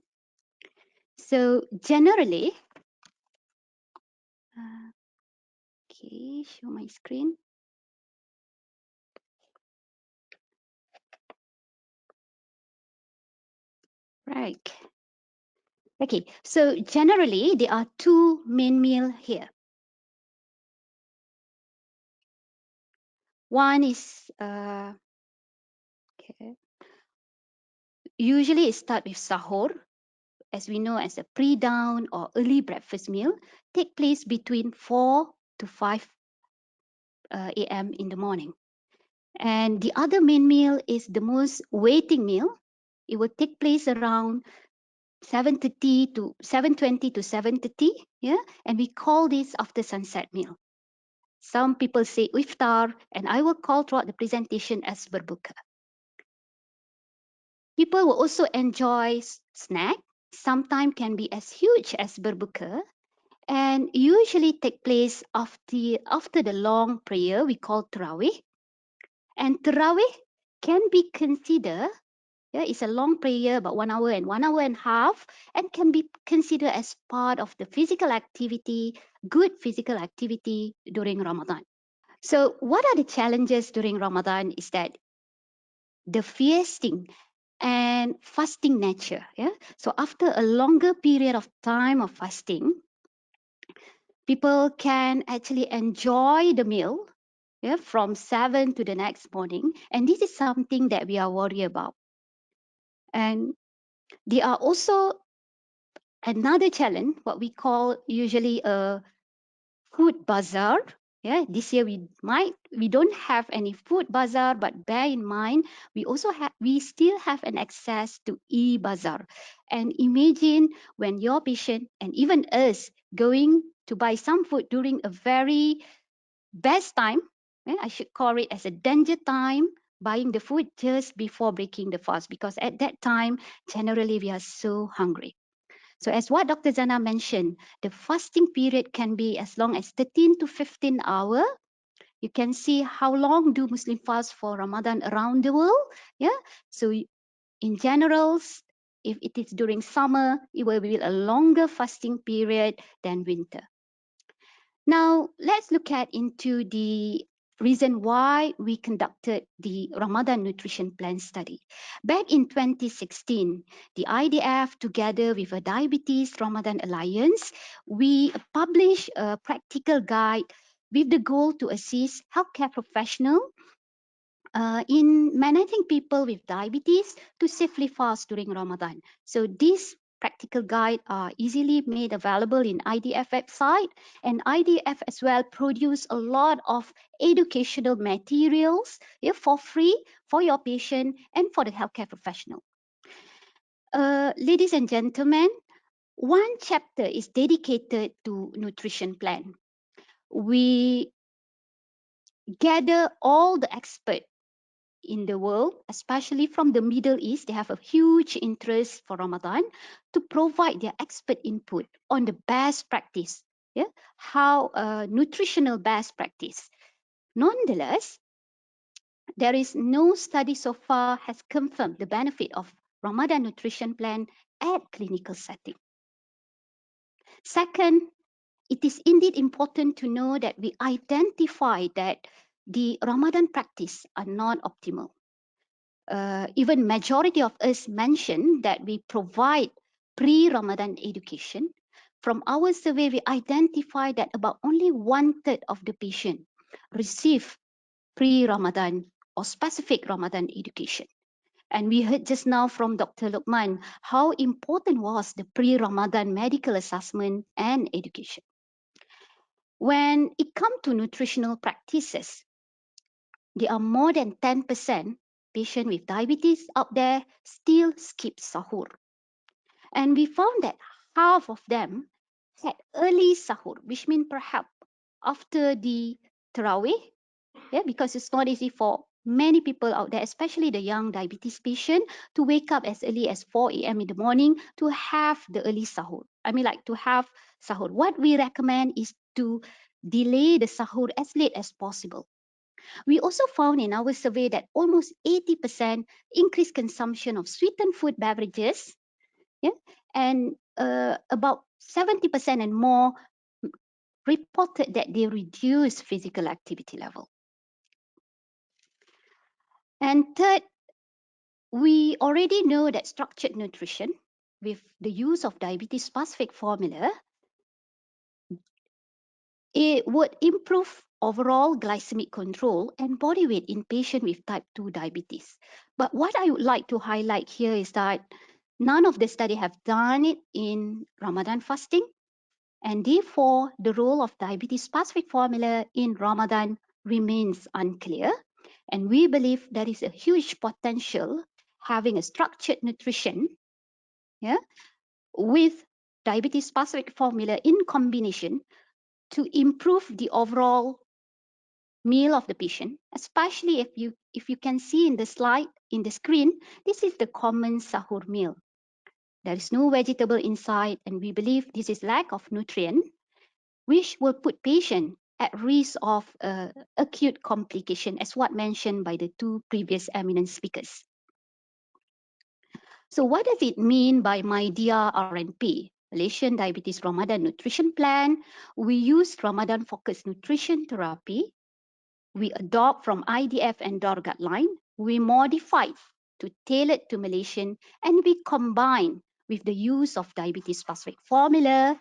So generally, okay, show my screen. Right. Okay, so generally there are two main meals here. One is, okay, usually it starts with sahur, as we know as a pre-dawn or early breakfast meal, take place between 4 to 5 a.m. in the morning. And the other main meal is the most waiting meal. It will take place around 7:30 to 7:20 to 7:30, yeah, and we call this after sunset meal. Some people say iftar, and I will call throughout the presentation as berbuka. People will also enjoy snack, sometimes can be as huge as berbuka, and usually take place after the long prayer we call tarawih. And tarawih can be considered, yeah, it's a long prayer about 1 hour and 1.5 hours, and can be considered as part of the physical activity, good physical activity during Ramadan. So what are the challenges during Ramadan is that the fasting and fasting nature. Yeah. So after a longer period of time of fasting, people can actually enjoy the meal, yeah, from 7 to the next morning. And this is something that we are worried about. And there are also another challenge, what we call usually a food bazaar. Yeah, this year we don't have any food bazaar, but bear in mind we still have an access to e-bazaar. And imagine when your patient and even us going to buy some food during a very best time, yeah, I should call it as a danger time, buying the food just before breaking the fast, because at that time generally we are so hungry. So as what Dr. Zana mentioned, the fasting period can be as long as 13 to 15 hours. You can see how long do Muslim fast for Ramadan around the world. Yeah. So in general, if it is during summer, it will be a longer fasting period than winter. Now let's look at into the reason why we conducted the Ramadan nutrition plan study. Back in 2016, the IDF together with a Diabetes Ramadan Alliance, we published a practical guide with the goal to assist healthcare professionals in managing people with diabetes to safely fast during Ramadan. So these practical guide are easily made available in IDF website, and IDF as well produce a lot of educational materials, yeah, for free for your patient and for the healthcare professional. Ladies and gentlemen, one chapter is dedicated to nutrition plan. We gather all the experts in the world, especially from the Middle East. They have a huge interest for Ramadan to provide their expert input on the best practice, yeah, how nutritional best practice. Nonetheless, there is no study so far has confirmed the benefit of Ramadan nutrition plan at clinical setting. Second, it is indeed important to know that we identify that the Ramadan practice are not optimal. Even majority of us mentioned that we provide pre-Ramadan education. From our survey, we identify that about only 1/3 of the patient receive pre-Ramadan or specific Ramadan education. And we heard just now from Dr. Lukman how important was the pre-Ramadan medical assessment and education. When it comes to nutritional practices, there are more than 10% patients with diabetes out there still skip sahur. And we found that half of them had early sahur, which means perhaps after the Tarawih, because it's not easy for many people out there, especially the young diabetes patient, to wake up as early as 4 a.m. in the morning to have the early sahur. I mean, like to have sahur. What we recommend is to delay the sahur as late as possible. We also found in our survey that almost 80% increased consumption of sweetened food beverages, and about 70% and more reported that they reduced physical activity level. And third, we already know that structured nutrition with the use of diabetes specific formula, it would improve overall glycemic control and body weight in patients with type 2 diabetes. But what I would like to highlight here is that none of the study have done it in Ramadan fasting, and therefore the role of diabetes specific formula in Ramadan remains unclear. And we believe there is a huge potential having a structured nutrition with diabetes specific formula in combination to improve the overall meal of the patient, especially if you can see in the slide in the screen, this is the common sahur meal. There is no vegetable inside, and we believe this is lack of nutrient, which will put patient at risk of acute complication, as what mentioned by the two previous eminent speakers. So what does it mean by MyDIA RNP? Malaysian Diabetes Ramadan Nutrition Plan. We use Ramadan focused nutrition therapy. We adopt from IDF and DOR guideline. We modify to tailor to Malaysian, and we combine with the use of diabetes specific formula.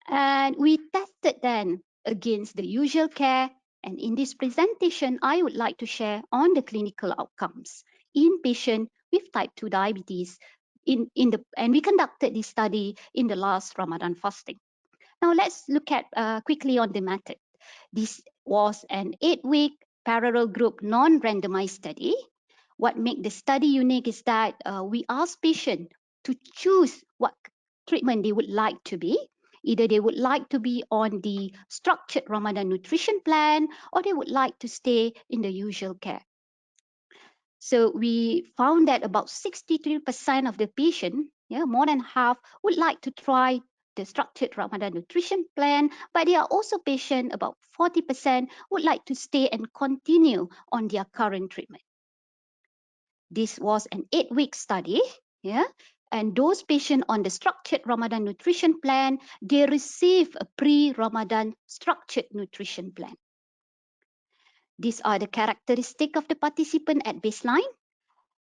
And we tested then against the usual care. And in this presentation, I would like to share on the clinical outcomes in patients with type 2 diabetes and we conducted this study in the last Ramadan fasting. Now let's look at quickly on the method. This was an 8-week parallel group non-randomized study. What makes the study unique is that we asked patients to choose what treatment they would like to be. Either they would like to be on the structured Ramadan nutrition plan, or they would like to stay in the usual care. So we found that about 63% of the patient, more than half, would like to try the structured Ramadan nutrition plan, but there are also patients, about 40%, would like to stay and continue on their current treatment. This was an 8-week study, and those patients on the structured Ramadan nutrition plan, they receive a pre-Ramadan structured nutrition plan. These are the characteristics of the participant at baseline.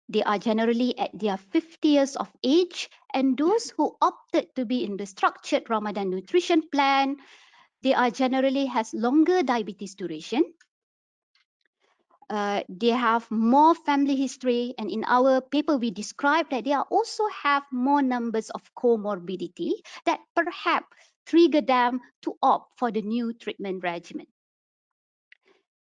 They are generally at their 50 years of age, and those who opted to be in the structured Ramadan nutrition plan, they are generally has longer diabetes duration. They have more family history, and in our paper we described that they also have more numbers of comorbidity that perhaps trigger them to opt for the new treatment regimen.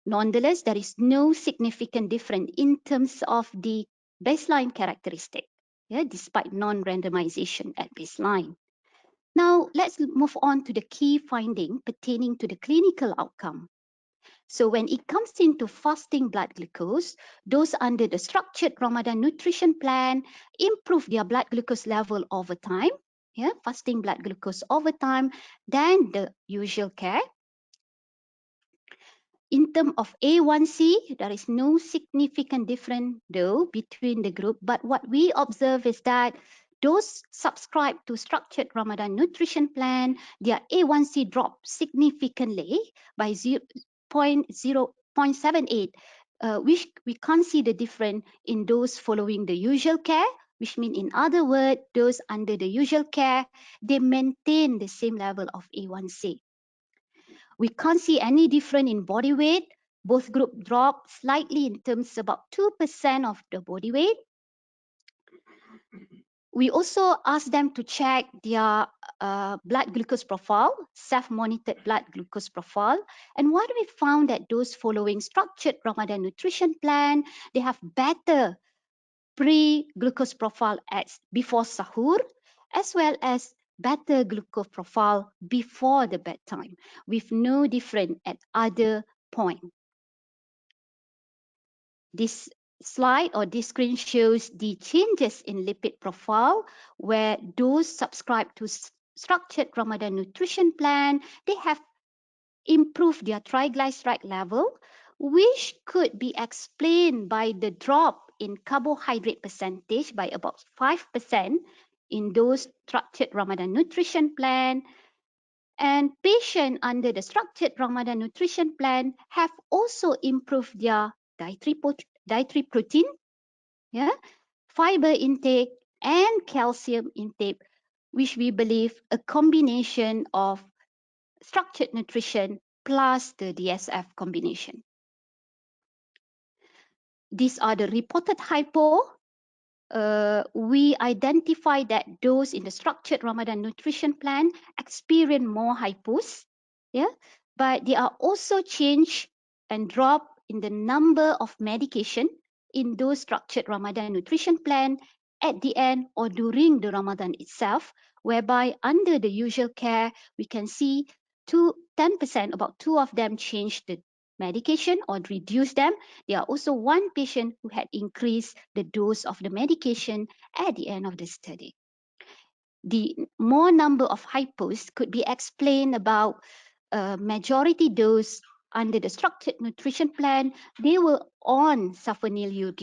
Nonetheless, there is no significant difference in terms of the baseline characteristic, despite non-randomization at baseline. Now, let's move on to the key finding pertaining to the clinical outcome. So when it comes into fasting blood glucose, those under the structured Ramadan nutrition plan improve their blood glucose level over time, fasting blood glucose over time, than the usual care. In terms of A1C, there is no significant difference though between the group, but what we observe is that those subscribed to structured Ramadan nutrition plan, their A1C dropped significantly by 0.78, which we can't see the difference in those following the usual care, which means in other words, those under the usual care, they maintain the same level of A1C. We can't see any difference in body weight. Both group drop slightly in terms about 2% of the body weight. We also asked them to check their blood glucose profile, self-monitored blood glucose profile. And what we found that those following structured Ramadan nutrition plan, they have better pre-glucose profile before sahur, as well as better glucose profile before the bedtime, with no difference at other point. This slide or this screen shows the changes in lipid profile, where those subscribed to structured Ramadan nutrition plan, they have improved their triglyceride level, which could be explained by the drop in carbohydrate percentage by about 5% in those structured Ramadan nutrition plan. And patients under the structured Ramadan nutrition plan have also improved their dietary protein, fiber intake, and calcium intake, which we believe a combination of structured nutrition plus the DSF combination. These are the reported hypo. We identify that those in the structured Ramadan nutrition plan experience more hypos, but they are also change and drop in the number of medication in those structured Ramadan nutrition plan at the end or during the Ramadan itself, whereby under the usual care, we can see 10%, about 2 of them changed the medication or reduce them. There are also one patient who had increased the dose of the medication at the end of the study. The more number of hypos could be explained about majority dose under the structured nutrition plan. They were on sulfonylurea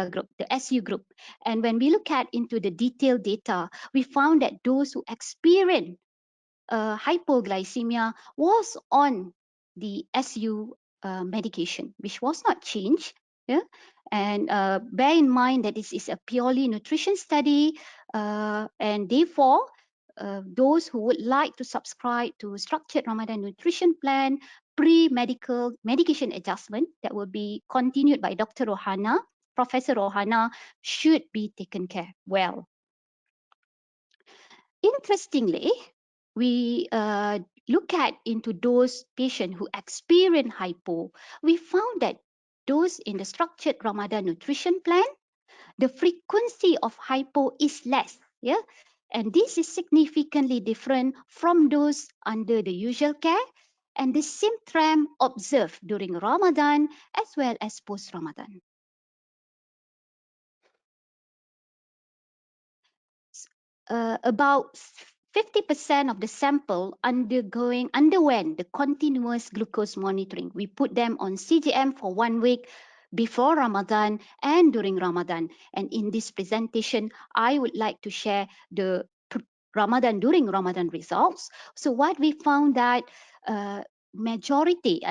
group, the SU group. And when we look at into the detailed data, we found that those who experienced hypoglycemia was on the SU medication, which was not changed. And bear in mind that this is a purely nutrition study, and therefore, those who would like to subscribe to structured Ramadan nutrition plan, pre-medical medication adjustment that will be continued by Dr. Rohana, Professor Rohana, should be taken care well. Interestingly, we look at into those patients who experience hypo. We found that those in the structured Ramadan nutrition plan, the frequency of hypo is less, and this is significantly different from those under the usual care, and the same trend observed during Ramadan as well as post-Ramadan. About 50% of the sample underwent the continuous glucose monitoring. We put them on CGM for 1 week before Ramadan and during Ramadan. And in this presentation, I would like to share the Ramadan during Ramadan results. So what we found that majority,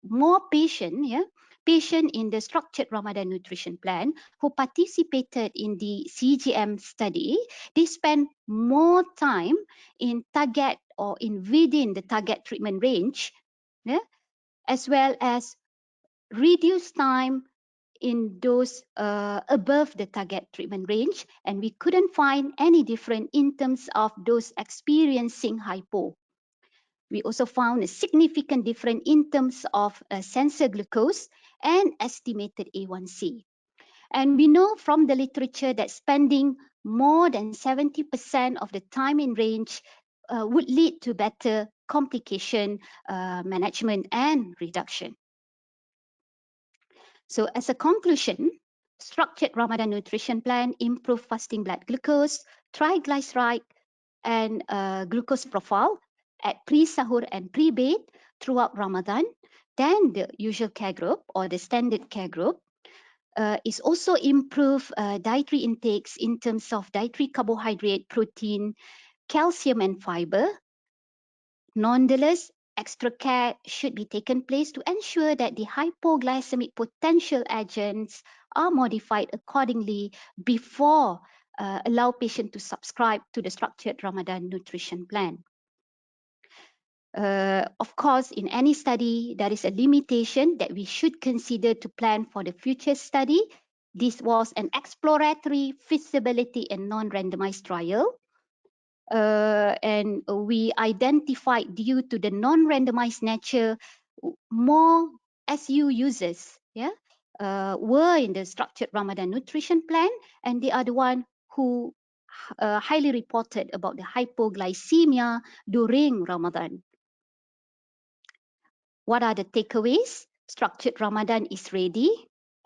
more patient in the structured Ramadan nutrition plan who participated in the CGM study, they spend more time in target or in within the target treatment range, as well as reduce time in those above the target treatment range, and we couldn't find any difference in terms of those experiencing hypo. We also found a significant difference in terms of sensor glucose and estimated A1C. And we know from the literature that spending more than 70% of the time in range would lead to better complication management and reduction. So as a conclusion, structured Ramadan nutrition plan improve fasting blood glucose, triglyceride, and glucose profile at pre-sahur and pre-bed throughout Ramadan than the usual care group or the standard care group. Is also improve dietary intakes in terms of dietary carbohydrate, protein, calcium and fiber. Nonetheless, extra care should be taken place to ensure that the hypoglycemic potential agents are modified accordingly before allow patient to subscribe to the structured Ramadan nutrition plan. Of course, in any study, there is a limitation that we should consider to plan for the future study. This was an exploratory feasibility and non-randomized trial. And we identified, due to the non-randomized nature, more SU users were in the structured Ramadan nutrition plan, and they are the one who highly reported about the hypoglycemia during Ramadan. What are the takeaways? Structured Ramadan is ready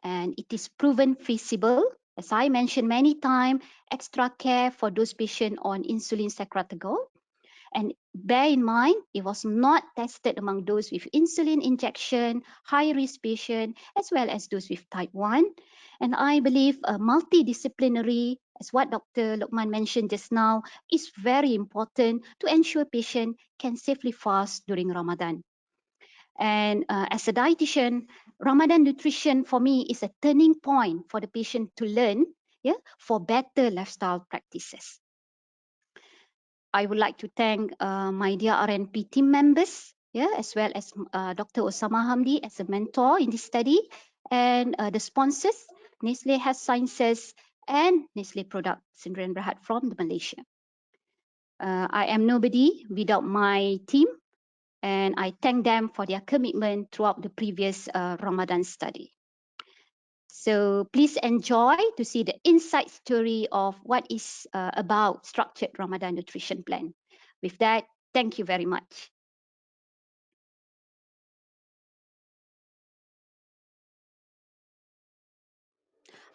and it is proven feasible. As I mentioned many times, extra care for those patients on insulin secretagogue. And bear in mind, it was not tested among those with insulin injection, high-risk patient, as well as those with type 1. And I believe a multidisciplinary, as what Dr. Lokman mentioned just now, is very important to ensure patient can safely fast during Ramadan. And as a dietitian, Ramadan nutrition for me is a turning point for the patient to learn for better lifestyle practices. I would like to thank my dear RNP team members, as well as Dr. Osama Hamdi as a mentor in this study, and the sponsors, Nestle Health Sciences and Nestle Product Sdn Bhd from Malaysia. I am nobody without my team, and I thank them for their commitment throughout the previous Ramadan study. So please enjoy to see the inside story of what is about structured Ramadan nutrition plan. With that, thank you very much.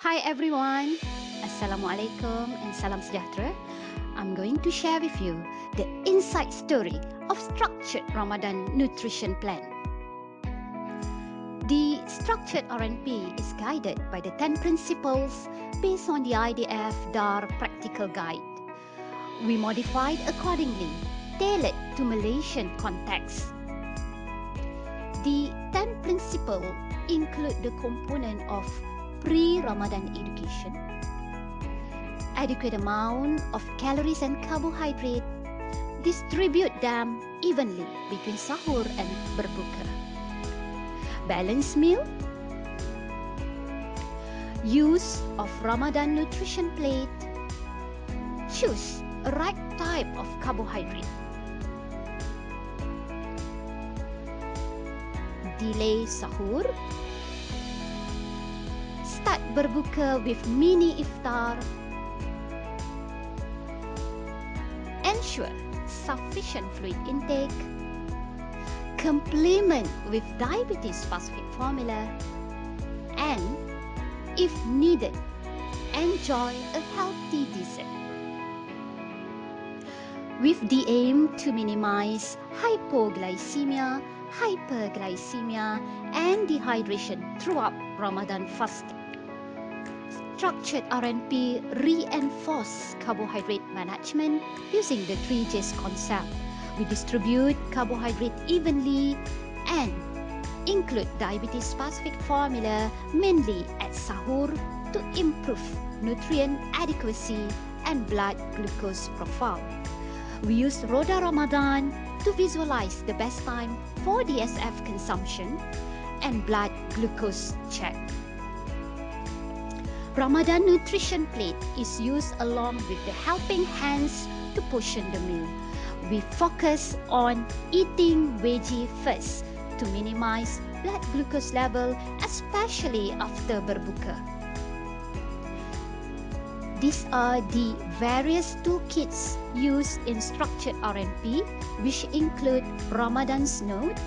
Hi everyone, Assalamualaikum and Salam Sejahtera. I'm going to share with you the inside story of structured Ramadan nutrition plan. The structured RNP is guided by the 10 principles based on the IDF DAR practical guide. We modified accordingly, tailored to Malaysian context. The 10 principles include the component of pre-Ramadan education, adequate amount of calories and carbohydrate, distribute them evenly between sahur and berbuka, balanced meal, use of Ramadan nutrition plate, choose a right type of carbohydrate, delay sahur, start berbuka with mini iftar, ensure sufficient fluid intake, complement with diabetes specific formula, and if needed, enjoy a healthy dessert. With the aim to minimize hypoglycemia, hyperglycemia, and dehydration throughout Ramadan fasting. Structured RNP reinforce carbohydrate management using the 3Js concept. We distribute carbohydrate evenly and include diabetes-specific formula mainly at sahur to improve nutrient adequacy and blood glucose profile. We use Roda Ramadan to visualize the best time for DSF consumption and blood glucose check. Ramadan nutrition plate is used along with the helping hands to portion the meal. We focus on eating veggie first to minimize blood glucose level, especially after berbuka. These are the various toolkits used in structured RNP, which include Ramadan's note,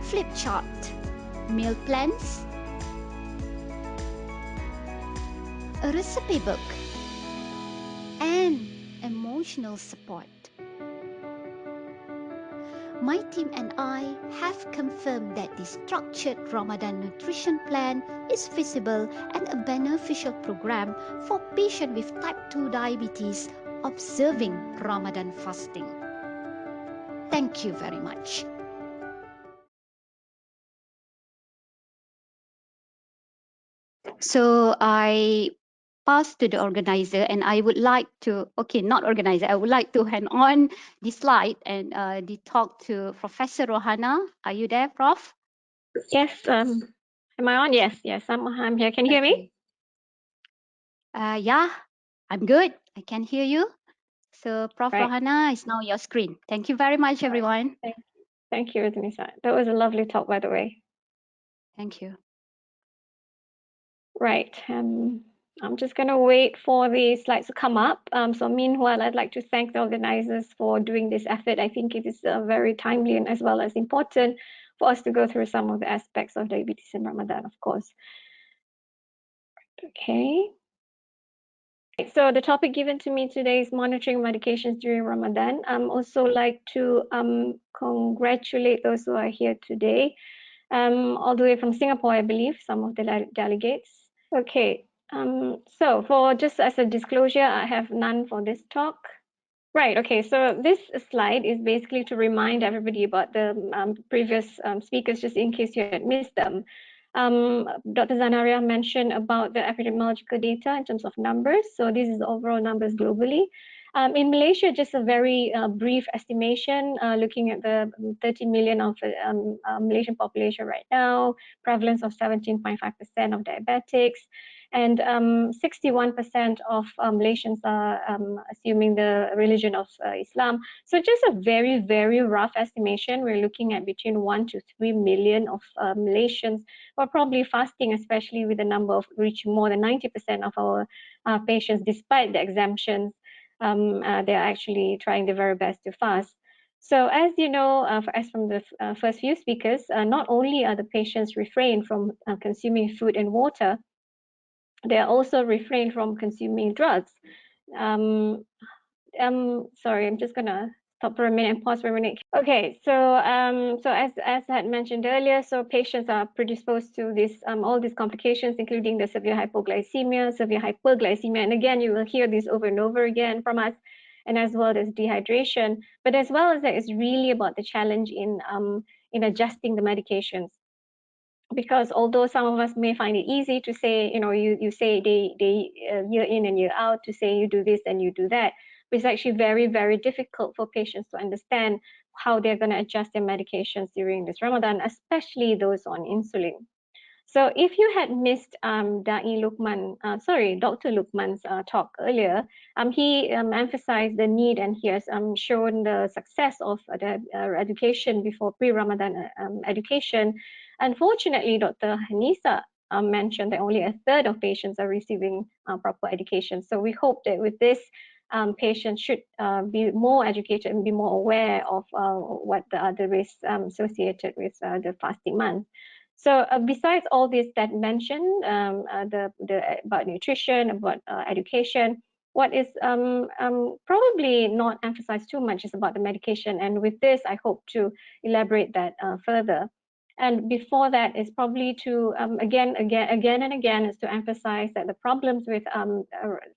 flip chart, meal plans, a recipe book, and emotional support. My team and I have confirmed that the structured Ramadan nutrition plan is feasible and a beneficial program for patients with type 2 diabetes observing Ramadan fasting. Thank you very much. So I pass to the organizer, and I would like to, okay, not organizer, I would like to hand on the slide and the talk to Professor Rohana. Are you there, Prof? Yes, am I on? Yes, I'm here. Can you hear me? Yeah, I'm good. I can hear you. So Prof. Right. Rohana, is now your screen. Thank you very much, everyone. Thank you, Rajnisa. That was a lovely talk, by the way. Thank you. Right. I'm just going to wait for the slides to come up. So meanwhile, I'd like to thank the organizers for doing this effort. I think it is very timely and as well as important for us to go through some of the aspects of diabetes in Ramadan, of course. Okay. So the topic given to me today is monitoring medications during Ramadan. Also like to congratulate those who are here today, all the way from Singapore, I believe, some of the delegates. Okay, so for just as a disclosure, I have none for this talk. Right, okay, so this slide is basically to remind everybody about the previous speakers, just in case you had missed them. Dr. Zanaria mentioned about the epidemiological data in terms of numbers. So this is overall numbers globally. In Malaysia, just a very brief estimation, looking at the 30 million of Malaysian population right now, prevalence of 17.5% of diabetics, and 61% of Malaysians are assuming the religion of Islam. So just a very, very rough estimation, we're looking at between 1 to 3 million of Malaysians who are probably fasting, especially with the number of reaching more than 90% of our patients, despite the exemptions. They're actually trying their very best to fast. So as you know, as from the first few speakers, not only are the patients refrained from consuming food and water, they are also refrained from consuming drugs. Sorry, I'm just gonna stop for a minute and pause for a minute. Okay, so so as I had mentioned earlier, so patients are predisposed to this all these complications, including the severe hypoglycemia, severe hyperglycemia, and again, you will hear this over and over again from us, and as well as dehydration. But as well as that, it's really about the challenge in adjusting the medications. Because although some of us may find it easy to say, you know, you say they year in and year out to say you do this and you do that, but it's actually very, very difficult for patients to understand how they're going to adjust their medications during this Ramadan, especially those on insulin. So if you had missed Dr. Lukman's talk earlier, he emphasized the need, and he has shown the success of the education before pre-Ramadan education. Unfortunately, Dr. Hanisa mentioned that only a third of patients are receiving proper education. So we hope that with this, patients should be more educated and be more aware of what the other risks associated with the fasting month. So besides all this that mentioned, about nutrition, about education, what is probably not emphasized too much is about the medication. And with this, I hope to elaborate that further. And before that is probably to again and again is to emphasize that the problems with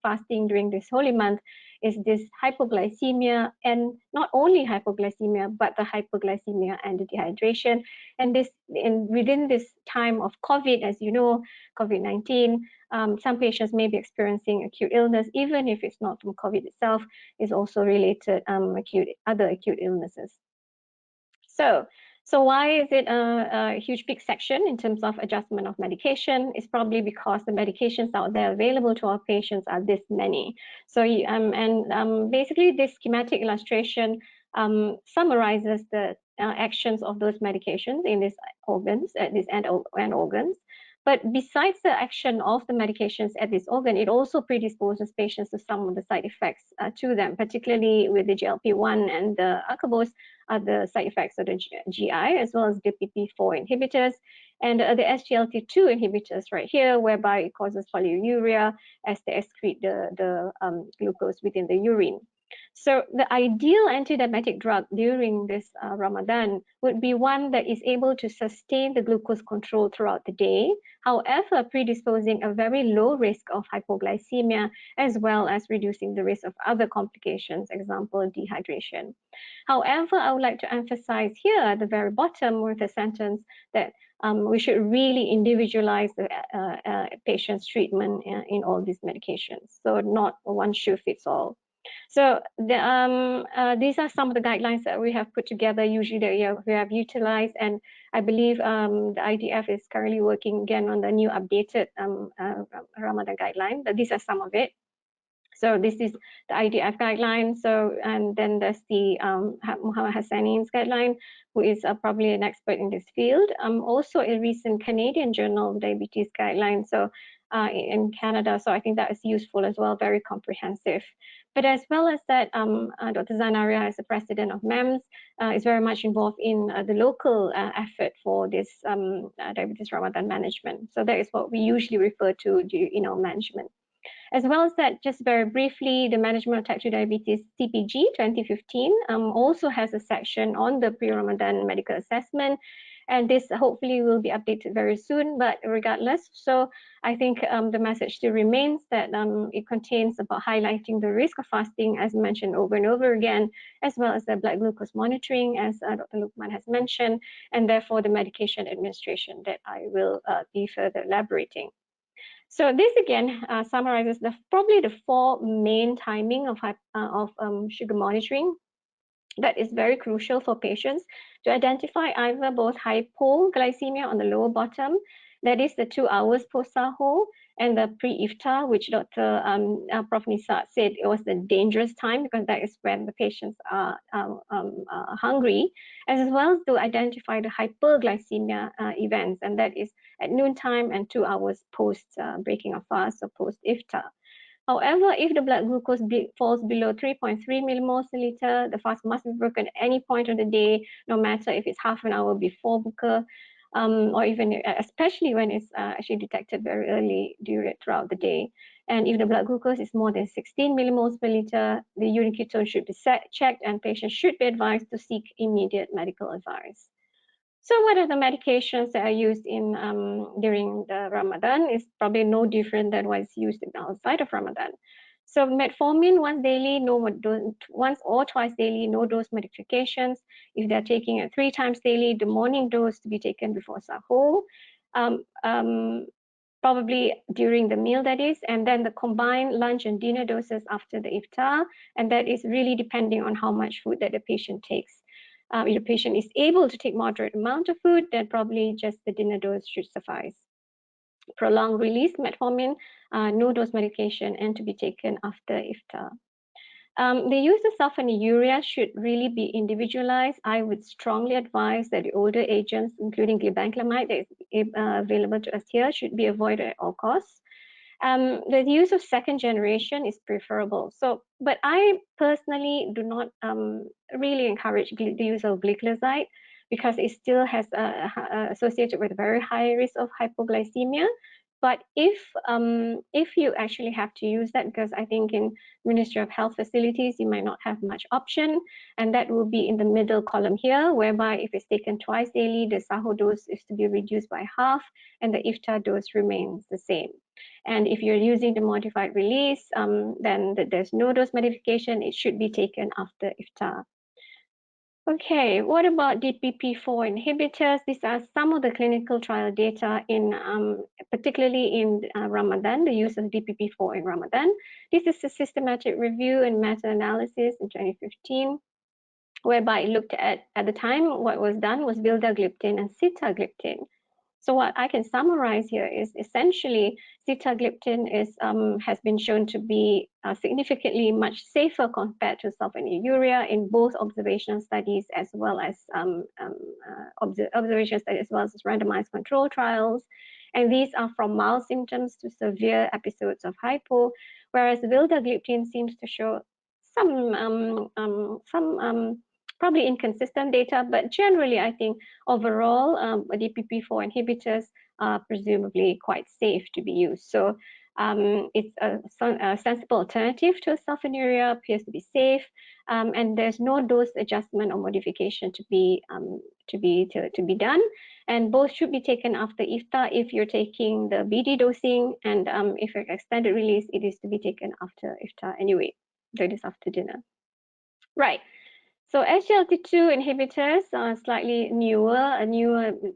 fasting during this holy month is this hypoglycemia, and not only hypoglycemia, but the hyperglycemia and the dehydration. And this, within this time of COVID, as you know, COVID-19, some patients may be experiencing acute illness, even if it's not from COVID itself, is also related other acute illnesses. So why is it a huge big section in terms of adjustment of medication? It's probably because the medications out there available to our patients are this many. So basically this schematic illustration summarizes the actions of those medications in these organs, at these end organs. But besides the action of the medications at this organ, it also predisposes patients to some of the side effects to them, particularly with the GLP-1 and the acarbose, the side effects of the GI, as well as the DPP-4 inhibitors and the SGLT2 inhibitors right here, whereby it causes polyuria as they excrete the glucose within the urine. So the ideal antidiabetic drug during this Ramadan would be one that is able to sustain the glucose control throughout the day, however predisposing a very low risk of hypoglycemia, as well as reducing the risk of other complications, example dehydration. However, I would like to emphasize here at the very bottom with the sentence that we should really individualize the patient's treatment in all these medications. So not one shoe fits all. So these are some of the guidelines that we have put together, usually that we have utilized, and I believe the IDF is currently working again on the new updated Ramadan guideline, but these are some of it. So this is the IDF guideline. So, and then there's the Muhammad Hassani's guideline, who is probably an expert in this field. Also a recent Canadian Journal of Diabetes guideline. So in Canada, so I think that is useful as well, very comprehensive. But as well as that, Dr. Zanaria, as the president of MEMS, is very much involved in the local effort for this diabetes Ramadan management. So that is what we usually refer to, management. As well as that, just very briefly, the Management of Type 2 Diabetes CPG 2015 also has a section on the pre-Ramadan medical assessment, and this hopefully will be updated very soon, but regardless, so I think the message still remains that it contains about highlighting the risk of fasting, as mentioned over and over again, as well as the blood glucose monitoring, as Dr. Lukman has mentioned, and therefore the medication administration that I will be further elaborating. So this again summarizes probably the four main timing of sugar monitoring that is very crucial for patients to identify either both hypoglycemia on the lower bottom, that is the 2 hours post-sahur, and the pre-iftar, which Dr. Prof. Nisa said it was the dangerous time because that is when the patients are hungry, as well as to identify the hyperglycemia events, and that is at noontime and 2 hours post breaking of fast or post-iftar. However, if the blood glucose falls below 3.3 millimoles per liter, the fast must be broken at any point of the day, no matter if it's half an hour before buka, or even especially when it's actually detected very early throughout the day. And if the blood glucose is more than 16 millimoles per liter, the urine ketone should be checked, and patients should be advised to seek immediate medical advice. So what are the medications that are used in during the Ramadan? Is probably no different than what is used outside of Ramadan. So metformin once daily, once or twice daily, no dose modifications. If they're taking it 3 times daily, the morning dose to be taken before sahur, probably during the meal, that is, and then the combined lunch and dinner doses after the iftar, and that is really depending on how much food that the patient takes. If the patient is able to take moderate amount of food, then probably just the dinner dose should suffice. Prolonged release metformin, no dose medication, and to be taken after iftar. The use of sulfonylurea should really be individualized. I would strongly advise that the older agents, including glibenclamide that is available to us here, should be avoided at all costs. The use of second generation is preferable. So, but I personally do not really encourage the use of gliclazide because it still has associated with very high risk of hypoglycemia. But if you actually have to use that, because I think in Ministry of Health facilities, you might not have much option, and that will be in the middle column here, whereby if it's taken twice daily, the sahur dose is to be reduced by half, and the iftar dose remains the same. And if you're using the modified release, then there's no dose modification. It should be taken after iftar. Okay, what about DPP-4 inhibitors? These are some of the clinical trial data in, particularly in Ramadan, the use of DPP-4 in Ramadan. This is a systematic review and meta-analysis in 2015, whereby it looked at the time, what was done was vildagliptin and sitagliptin. So what I can summarize here is essentially sitagliptin has been shown to be significantly much safer compared to sulfonylurea in both observational studies as well as observational studies as well as randomized control trials. And these are from mild symptoms to severe episodes of hypo, whereas vildagliptin seems to show some probably inconsistent data, but generally I think overall DPP-4 inhibitors are presumably quite safe to be used. So It's a sensible alternative to sulfonylurea, appears to be safe, and there's no dose adjustment or modification to be done. And both should be taken after iftar if you're taking the BD dosing, and if you're extended release, it is to be taken after iftar anyway, that is after dinner. Right. So SGLT2 inhibitors are slightly newer,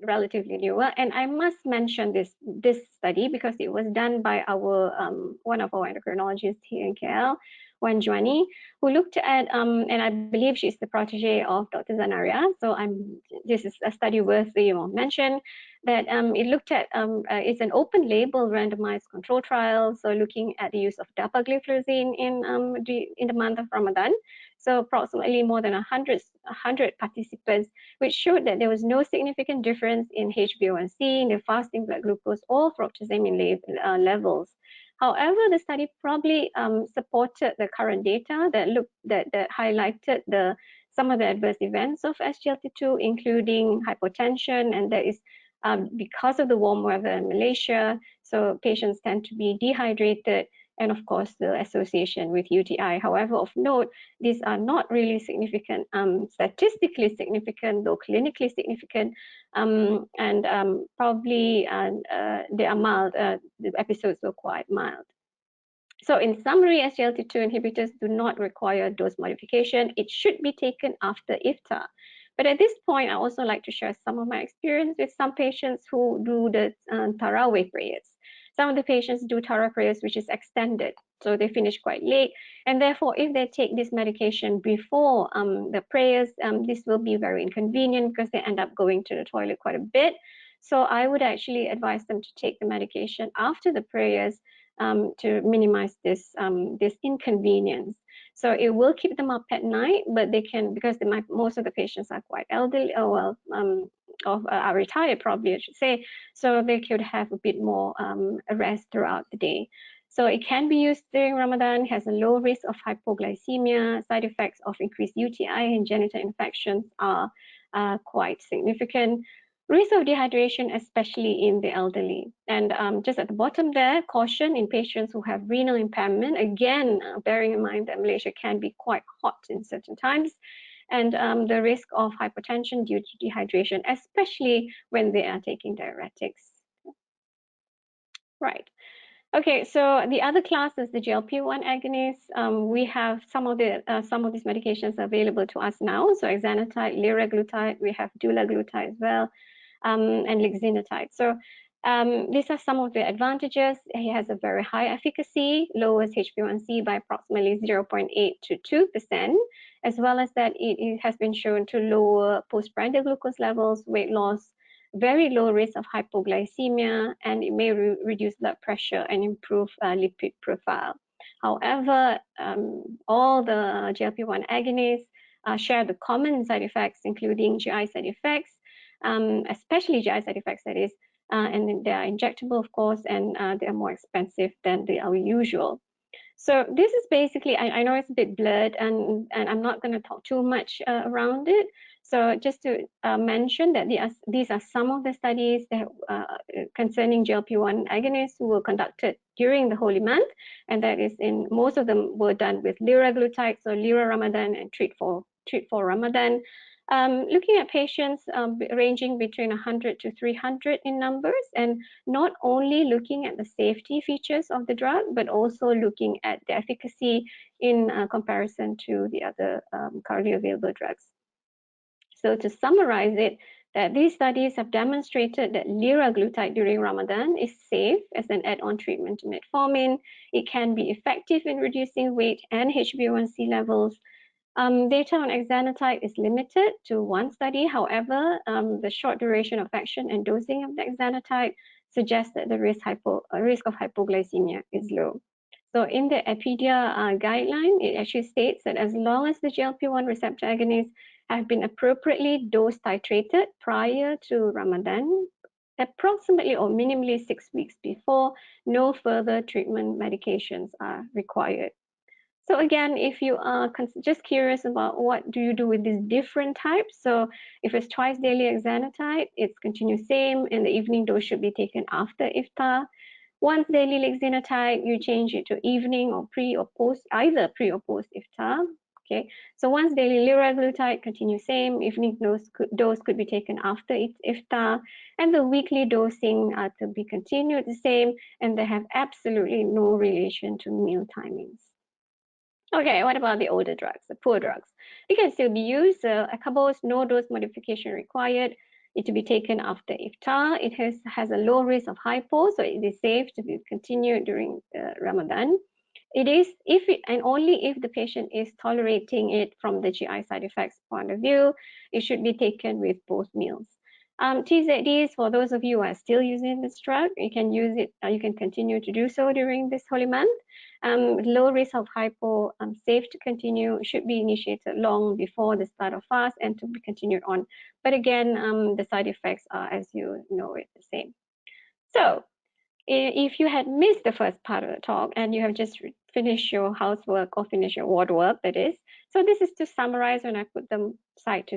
relatively newer, and I must mention this study because it was done by our one of our endocrinologists here in KL, Wan Juani, who looked at and I believe she's the protege of Dr. Zanaria. So this is a study worth mention. That it looked at it's an open label randomized control trial, so looking at the use of dapagliflozin in the month of Ramadan. So approximately more than 100 participants, which showed that there was no significant difference in HbA1c, in the fasting blood glucose, or fructosamine levels. However, the study probably supported the current data that highlighted some of the adverse events of SGLT2, including hypotension, and that is because of the warm weather in Malaysia. So patients tend to be dehydrated, and of course the association with UTI. However, of note, these are not really significant, statistically significant, though clinically significant, and probably they are mild. The episodes were quite mild. So in summary, SGLT2 inhibitors do not require dose modification. It should be taken after iftar. But at this point, I also like to share some of my experience with some patients who do the Tarawih prayers. Some of the patients do Tarawih prayers, which is extended, so they finish quite late. And therefore, if they take this medication before the prayers, this will be very inconvenient because they end up going to the toilet quite a bit. So I would actually advise them to take the medication after the prayers to minimize this inconvenience. So it will keep them up at night, but they can, because most of the patients are quite elderly, are retired probably, I should say, so they could have a bit more rest throughout the day. So it can be used during Ramadan, has a low risk of hypoglycemia. Side effects of increased UTI and genital infections are quite significant. Risk of dehydration, especially in the elderly. And just at the bottom there, caution in patients who have renal impairment. Again, bearing in mind that Malaysia can be quite hot in certain times. And the risk of hypertension due to dehydration, especially when they are taking diuretics. Right. Okay, so the other class is the GLP-1 agonists. We have some of these medications available to us now. So exenatide, liraglutide, we have dulaglutide as well, and lixisenatide. So these are some of the advantages. It has a very high efficacy, lowers HbA1c by approximately 0.8 to 2%, as well as that it has been shown to lower postprandial glucose levels, weight loss, very low risk of hypoglycemia, and it may reduce blood pressure and improve lipid profile. However, all the GLP-1 agonists share the common side effects, including GI side effects, especially GI side effects, that is, and they are injectable, of course, and they are more expensive than our usual. So this is basically, I know it's a bit blurred, and I'm not going to talk too much around it. So just to mention that these are some of the studies that concerning GLP-1 agonists who were conducted during the holy month, and that is most of them were done with liraglutide, so Lira Ramadan and Treat for Ramadan. Looking at patients ranging between 100 to 300 in numbers, and not only looking at the safety features of the drug, but also looking at the efficacy in comparison to the other currently available drugs. So to summarize it, that these studies have demonstrated that liraglutide during Ramadan is safe as an add-on treatment to metformin. It can be effective in reducing weight and HbA1c levels. Data on exenatide is limited to one study. However, the short duration of action and dosing of the exenatide suggests that the risk of hypoglycemia is low. So in the EPIDIA guideline, it actually states that as long as the GLP-1 receptor agonists have been appropriately dose titrated prior to Ramadan, approximately or minimally 6 weeks before, no further treatment medications are required. So again, if you are just curious about what do you do with these different types, so if it's twice daily exenatide, it's continuous same, and the evening dose should be taken after iftar. Once daily lexinotide, you change it to evening or pre or post, either pre or post iftar. Okay, so once daily liraglutide, continue same. Evening dose could be taken after iftar, and the weekly dosing to be continued the same, and they have absolutely no relation to meal timings. Okay, what about the older drugs, the poor drugs? It can still be used. Acarbose, no dose modification required. It to be taken after iftar. It has a low risk of hypo, so it is safe to be continued during Ramadan. It is and only if the patient is tolerating it from the GI side effects point of view, it should be taken with both meals. TZDs, for those of you who are still using this drug, you can use it. You can continue to do so during this holy month. Low risk of hypo, safe to continue, should be initiated long before the start of fast and to be continued on. But again, the side effects are, as you know, it the same. So if you had missed the first part of the talk and you have just finished your housework or finished your ward work, that is. So this is to summarize when I put them side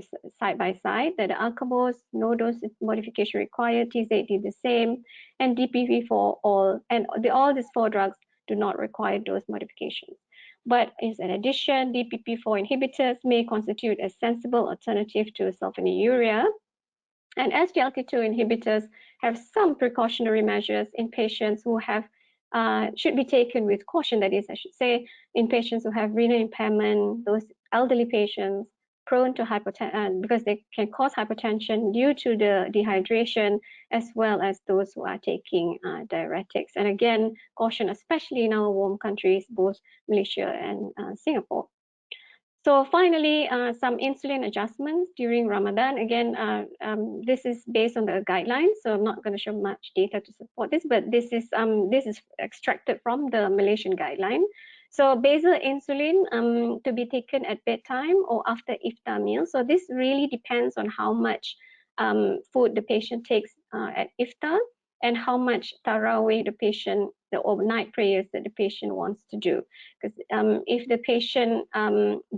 by side, that the Acarbose, no dose modification required, TZD the same, and DPP for all, and all these 4 drugs do not require dose modifications. But as an addition, DPP4 inhibitors may constitute a sensible alternative to sulfonylurea, and SGLT2 inhibitors have some precautionary measures in patients who have should be taken with caution, that is, I should say, in patients who have renal impairment, those elderly patients prone to hypotension, because they can cause hypertension due to the dehydration, as well as those who are taking diuretics. And again, caution, especially in our warm countries, both Malaysia and Singapore. So finally, some insulin adjustments during Ramadan. Again, this is based on the guidelines, so I'm not going to show much data to support this, but this is extracted from the Malaysian guideline. So basal insulin to be taken at bedtime or after iftar meal. So this really depends on how much food the patient takes at iftar and how much tarawih the overnight prayers that the patient wants to do. Because if the patient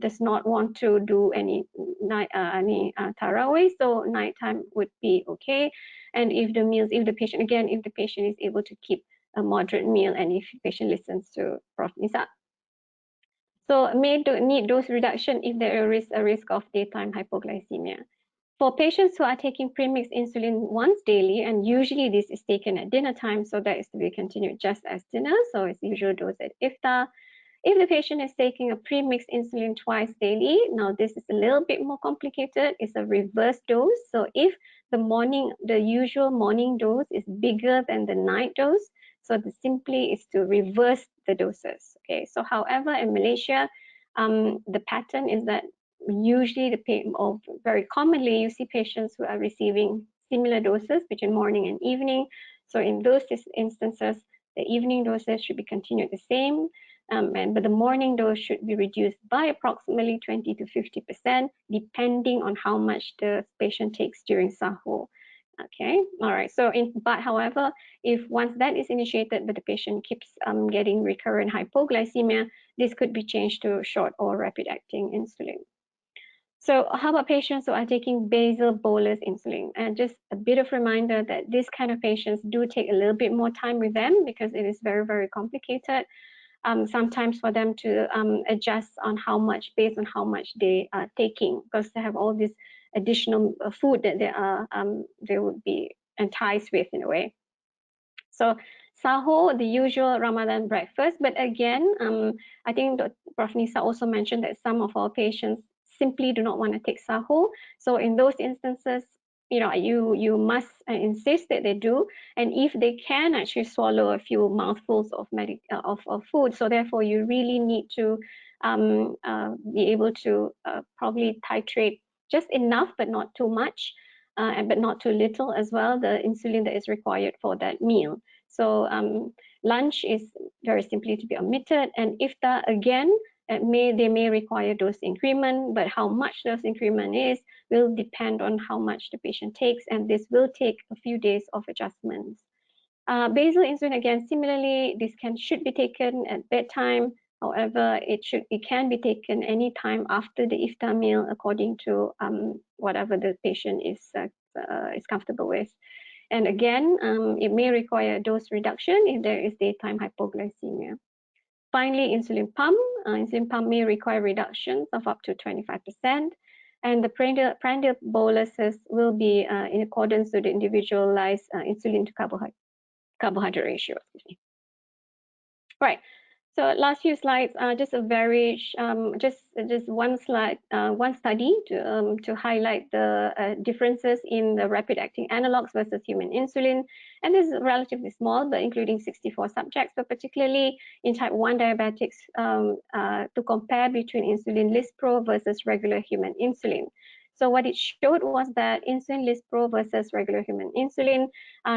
does not want to do any tarawih, so nighttime would be okay. And if the patient is able to keep a moderate meal, and if the patient listens to Prof. Nisa. So may need dose reduction if there is a risk of daytime hypoglycemia. For patients who are taking premixed insulin once daily, and usually this is taken at dinner time, so that is to be continued just as dinner, so it's usual dose at iftar. If the patient is taking a premixed insulin twice daily, now this is a little bit more complicated, it's a reverse dose. So if the usual morning dose is bigger than the night dose, so simply is to reverse the doses. Okay, so however, in Malaysia, the pattern is that usually very commonly you see patients who are receiving similar doses between morning and evening. So in those instances, the evening doses should be continued the same, but the morning dose should be reduced by approximately 20 to 50%, depending on how much the patient takes during sahur. Okay, all right. So, but however, if once that is initiated, but the patient keeps getting recurrent hypoglycemia, this could be changed to short or rapid-acting insulin. So how about patients who are taking basal bolus insulin? And just a bit of reminder that this kind of patients do take a little bit more time with them because it is very, very complicated. Sometimes for them to adjust on how much, based on how much they are taking, because they have all this additional food that they would be enticed with in a way. So sahur, the usual Ramadan breakfast, but again, I think Prof. Nisa also mentioned that some of our patients simply do not want to take sahur. So in those instances, you must insist that they do, and if they can actually swallow a few mouthfuls of food, so therefore you really need to be able to probably titrate just enough, but not too much, but not too little as well, the insulin that is required for that meal. So lunch is very simply to be omitted, and iftar again, they may require dose increment, but how much dose increment is will depend on how much the patient takes, and this will take a few days of adjustments. Basal insulin, again, similarly, this should be taken at bedtime. However, it can be taken any time after the iftar meal, according to whatever the patient is comfortable with. And again, it may require a dose reduction if there is daytime hypoglycemia. Finally, insulin pump. Insulin pump may require reductions of up to 25%. And the prandial boluses will be in accordance with the individualized insulin to carbohydrate ratio. Excuse me. Right. So last few slides are just a very just one slide, one study to highlight the differences in the rapid acting analogs versus human insulin. And this is relatively small, but including 64 subjects, but particularly in type 1 diabetics to compare between insulin Lispro versus regular human insulin. So what it showed was that insulin Lispro versus regular human insulin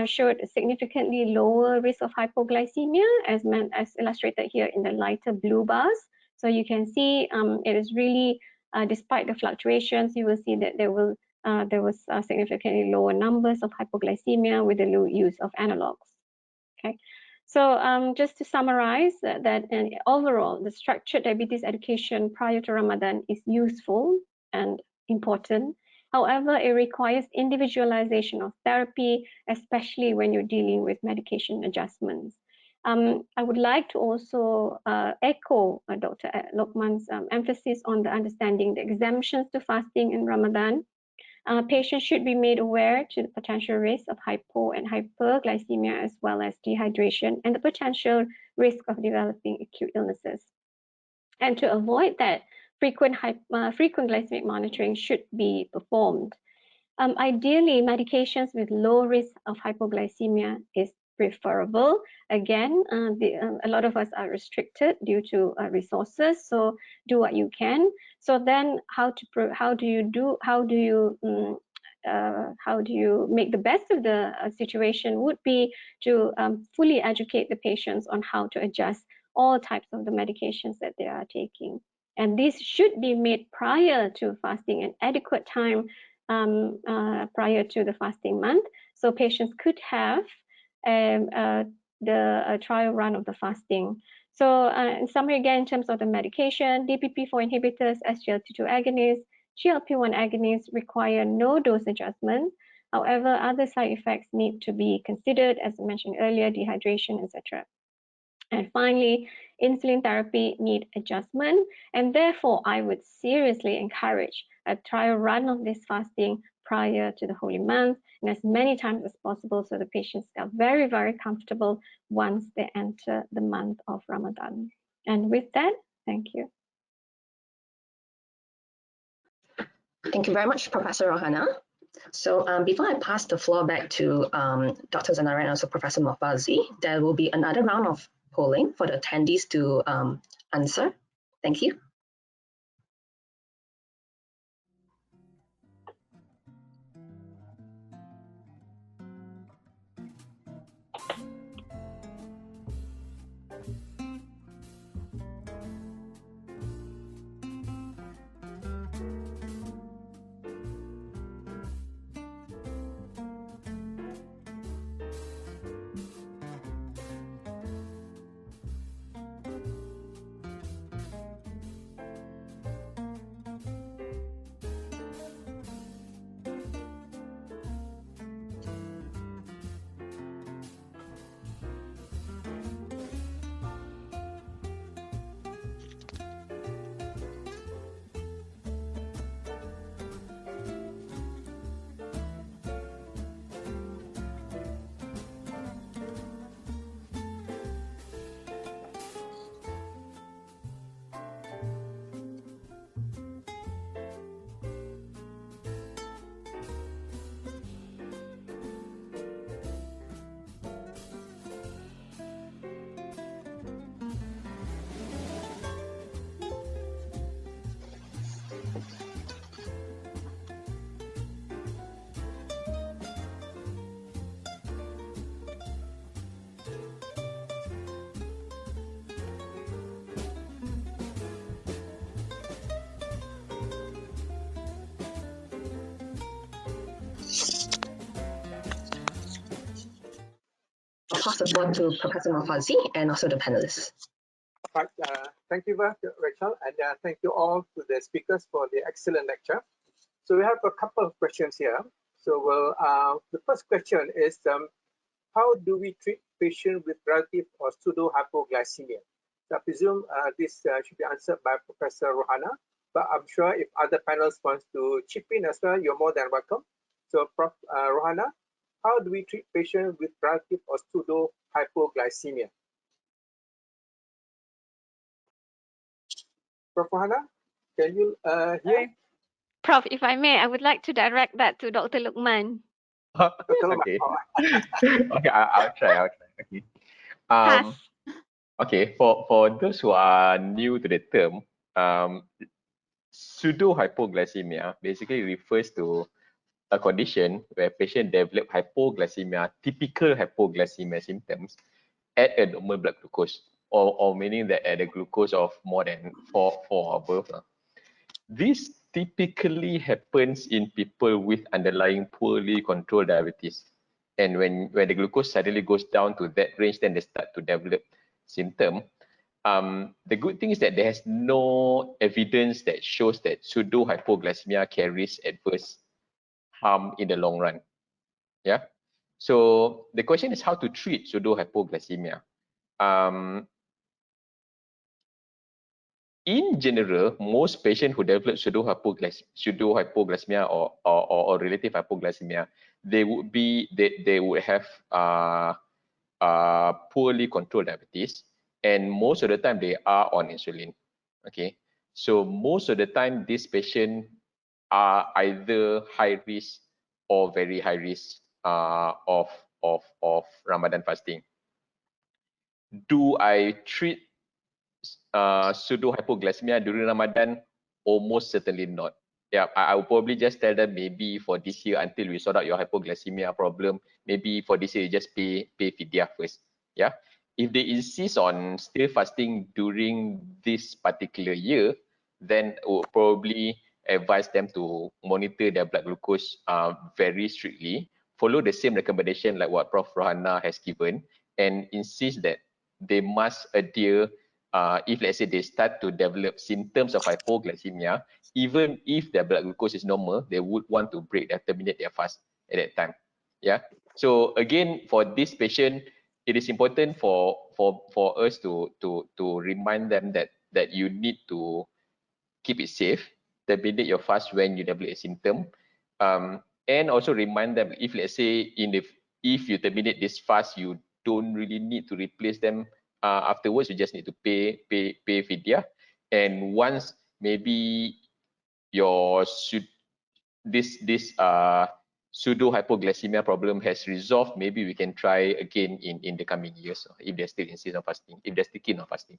showed a significantly lower risk of hypoglycemia, as illustrated here in the lighter blue bars. So you can see it is really, despite the fluctuations, you will see that there was significantly lower numbers of hypoglycemia with the low use of analogs. Okay. So just to summarize that overall, the structured diabetes education prior to Ramadan is useful and important. However, it requires individualization of therapy, especially when you're dealing with medication adjustments. I would like to also echo Dr. Lokman's emphasis on the understanding the exemptions to fasting in Ramadan. Patients should be made aware to the potential risk of hypo and hyperglycemia, as well as dehydration and the potential risk of developing acute illnesses. And to avoid that, frequent glycemic monitoring should be performed. Ideally, medications with low risk of hypoglycemia is preferable. Again, a lot of us are restricted due to resources, so do what you can. So then, how do you make the best of the situation would be to fully educate the patients on how to adjust all types of the medications that they are taking. And this should be made prior to fasting, an adequate time prior to the fasting month, so patients could have the trial run of the fasting. So in summary, again, in terms of the medication, DPP-4 inhibitors, SGLT2 agonists, GLP-1 agonists require no dose adjustment. However, other side effects need to be considered, as mentioned earlier, dehydration, etc. And finally, insulin therapy need adjustment, and therefore I would seriously encourage a trial run of this fasting prior to the holy month, and as many times as possible, so the patients are very, very comfortable once they enter the month of Ramadan. And with that, thank you. Thank you very much, Professor Rohana. So before I pass the floor back to Dr. Zanara and also Professor Mofazi, there will be another round of polling for the attendees to answer. Thank you. I'll pass the floor to Professor Mofazi and also the panelists. Right, thank you, Rachel, and thank you all to the speakers for the excellent lecture. So we have a couple of questions here. So, the first question is, how do we treat patients with relative or pseudo hypoglycemia? So I presume this should be answered by Professor Rohana, but I'm sure if other panelists want to chip in as well, you're more than welcome. So Prof. Rohana, how do we treat patients with relative or pseudo hypoglycemia? Prof. Rohana, can you hear? Prof, if I may, I would like to direct that to Dr. Lukman. Okay. Okay, I'll try. Okay. Pass. Okay, for those who are new to the term, pseudo hypoglycemia basically refers to a condition where patient develop hypoglycemia, typical hypoglycemia symptoms at a normal blood glucose, or meaning that at a glucose of more than 4 or above. This typically happens in people with underlying poorly controlled diabetes. And when the glucose suddenly goes down to that range, then they start to develop symptom. The good thing is that there is no evidence that shows that pseudo hypoglycemia carries adverse harm in the long run. Yeah. So the question is how to treat pseudo hypoglycemia. In general, most patients who develop pseudo hypoglycemia or relative hypoglycemia, they would have poorly controlled diabetes, and most of the time they are on insulin. Okay, so most of the time these patients are either high risk or very high risk of Ramadan fasting. Do I treat pseudo hypoglycemia during Ramadan? Almost certainly not. Yeah, I will probably just tell them maybe for this year until we sort out your hypoglycemia problem, maybe for this year you just pay fidyah first. Yeah. If they insist on still fasting during this particular year, then I would probably advise them to monitor their blood glucose very strictly, follow the same recommendation like what Prof. Rohana has given, and insist that they must adhere if let's say they start to develop symptoms of hypoglycemia, even if their blood glucose is normal, they would want to terminate their fast at that time. Yeah. So again, for this patient, it is important for us to remind them that you need to keep it safe, terminate your fast when you develop a symptom, and also remind them if let's say if you terminate this fast, you don't really need to replace them afterwards. You just need to pay fidyah, and once maybe your this pseudo hypoglycemia problem has resolved, maybe we can try again in the coming years if they're still insist on fasting, if they're still keen on fasting.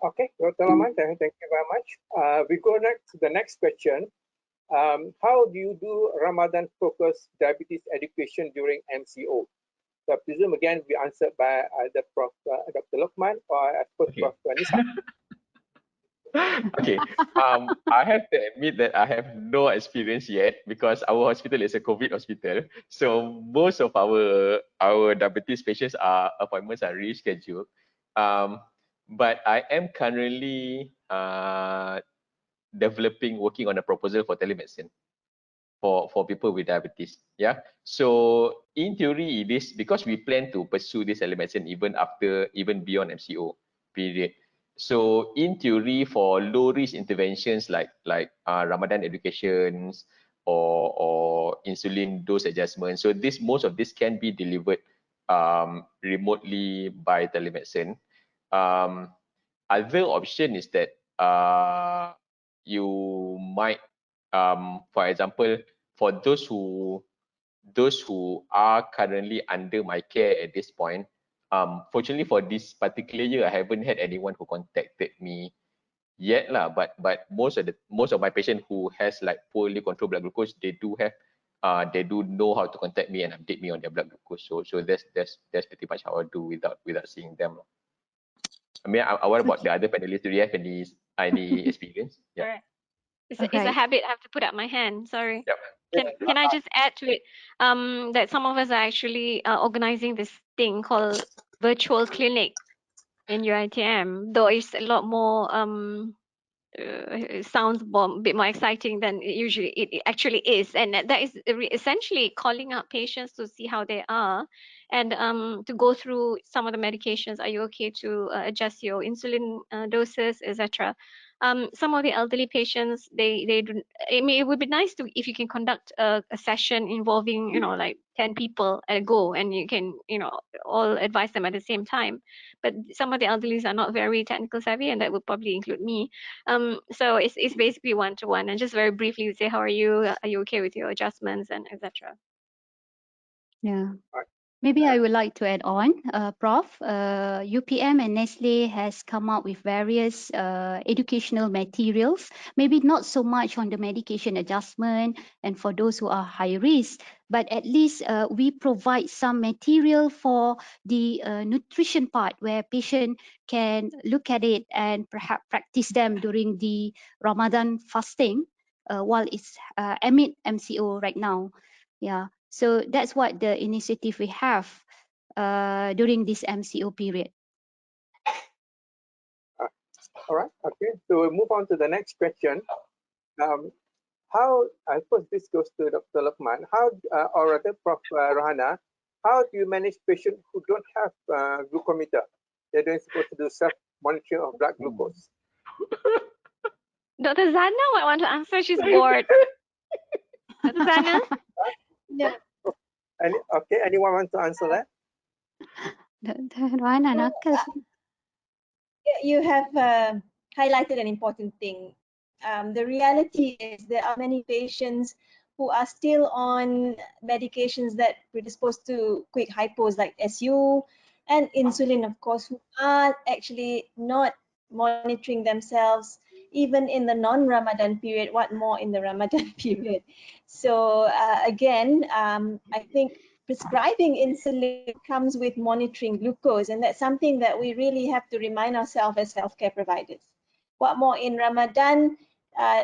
Okay, Dr. Rahman, thank you very much. We go next to the next question. How do you do Ramadan focused diabetes education during MCO? So I presume again we answered by either Dr. Lukman or I suppose Okay. Prof. Nisa. Okay. I have to admit that I have no experience yet because our hospital is a COVID hospital. So most of our diabetes patients appointments are rescheduled. But I am currently working on a proposal for telemedicine for people with diabetes. Yeah. So in theory, it is because we plan to pursue this telemedicine even beyond MCO period. So in theory, for low risk interventions like Ramadan educations or insulin dose adjustment, so most of this can be delivered remotely by telemedicine. Other option is that you might, for example, for those who are currently under my care at this point, fortunately for this particular year, I haven't had anyone who contacted me yet lah. But most of my patients who has like poorly controlled blood glucose, they do know how to contact me and update me on their blood glucose. So that's pretty much how I do without seeing them. I mean, what about the other panelists? Do you have any experience? Yeah. All right. It's a habit I have to put up my hand. Sorry. Yep. Can I just add to it that some of us are actually organizing this thing called virtual clinic in UiTM, though it's a lot more it sounds a bit more exciting than it actually is, and that is essentially calling up patients to see how they are, and to go through some of the medications. Are you okay to adjust your insulin doses, etc. Some of the elderly patients, they do, I mean, it would be nice to if you can conduct a session involving, you know, like 10 people at a go, and you can, you know, all advise them at the same time. But some of the elderlies are not very technical savvy, and that would probably include me. So it's basically one-to-one, and just very briefly you say, how are you? Are you okay with your adjustments, and etc. Yeah. Maybe I would like to add on, Prof. UPM and Nestle has come up with various educational materials, maybe not so much on the medication adjustment and for those who are high risk, but at least we provide some material for the nutrition part where patient can look at it and perhaps practice them during the Ramadan fasting while it's amid MCO right now. Yeah. So that's what the initiative we have during this MCO period. All right. Okay. So we'll move on to the next question. How, I suppose this goes to Dr. Luqman, how, or rather Prof. Rohana, how do you manage patients who don't have glucometer? They're not supposed to do self-monitoring of blood glucose. Dr. Zana might want to answer. She's bored. Dr. Zana? No. Okay, anyone want to answer that? You have highlighted an important thing. The reality is there are many patients who are still on medications that predispose to quick hypos like SU and insulin, of course, who are actually not monitoring themselves even in the non-Ramadan period, what more in the Ramadan period. So again, I think prescribing insulin comes with monitoring glucose, and that's something that we really have to remind ourselves as healthcare providers. What more in Ramadan,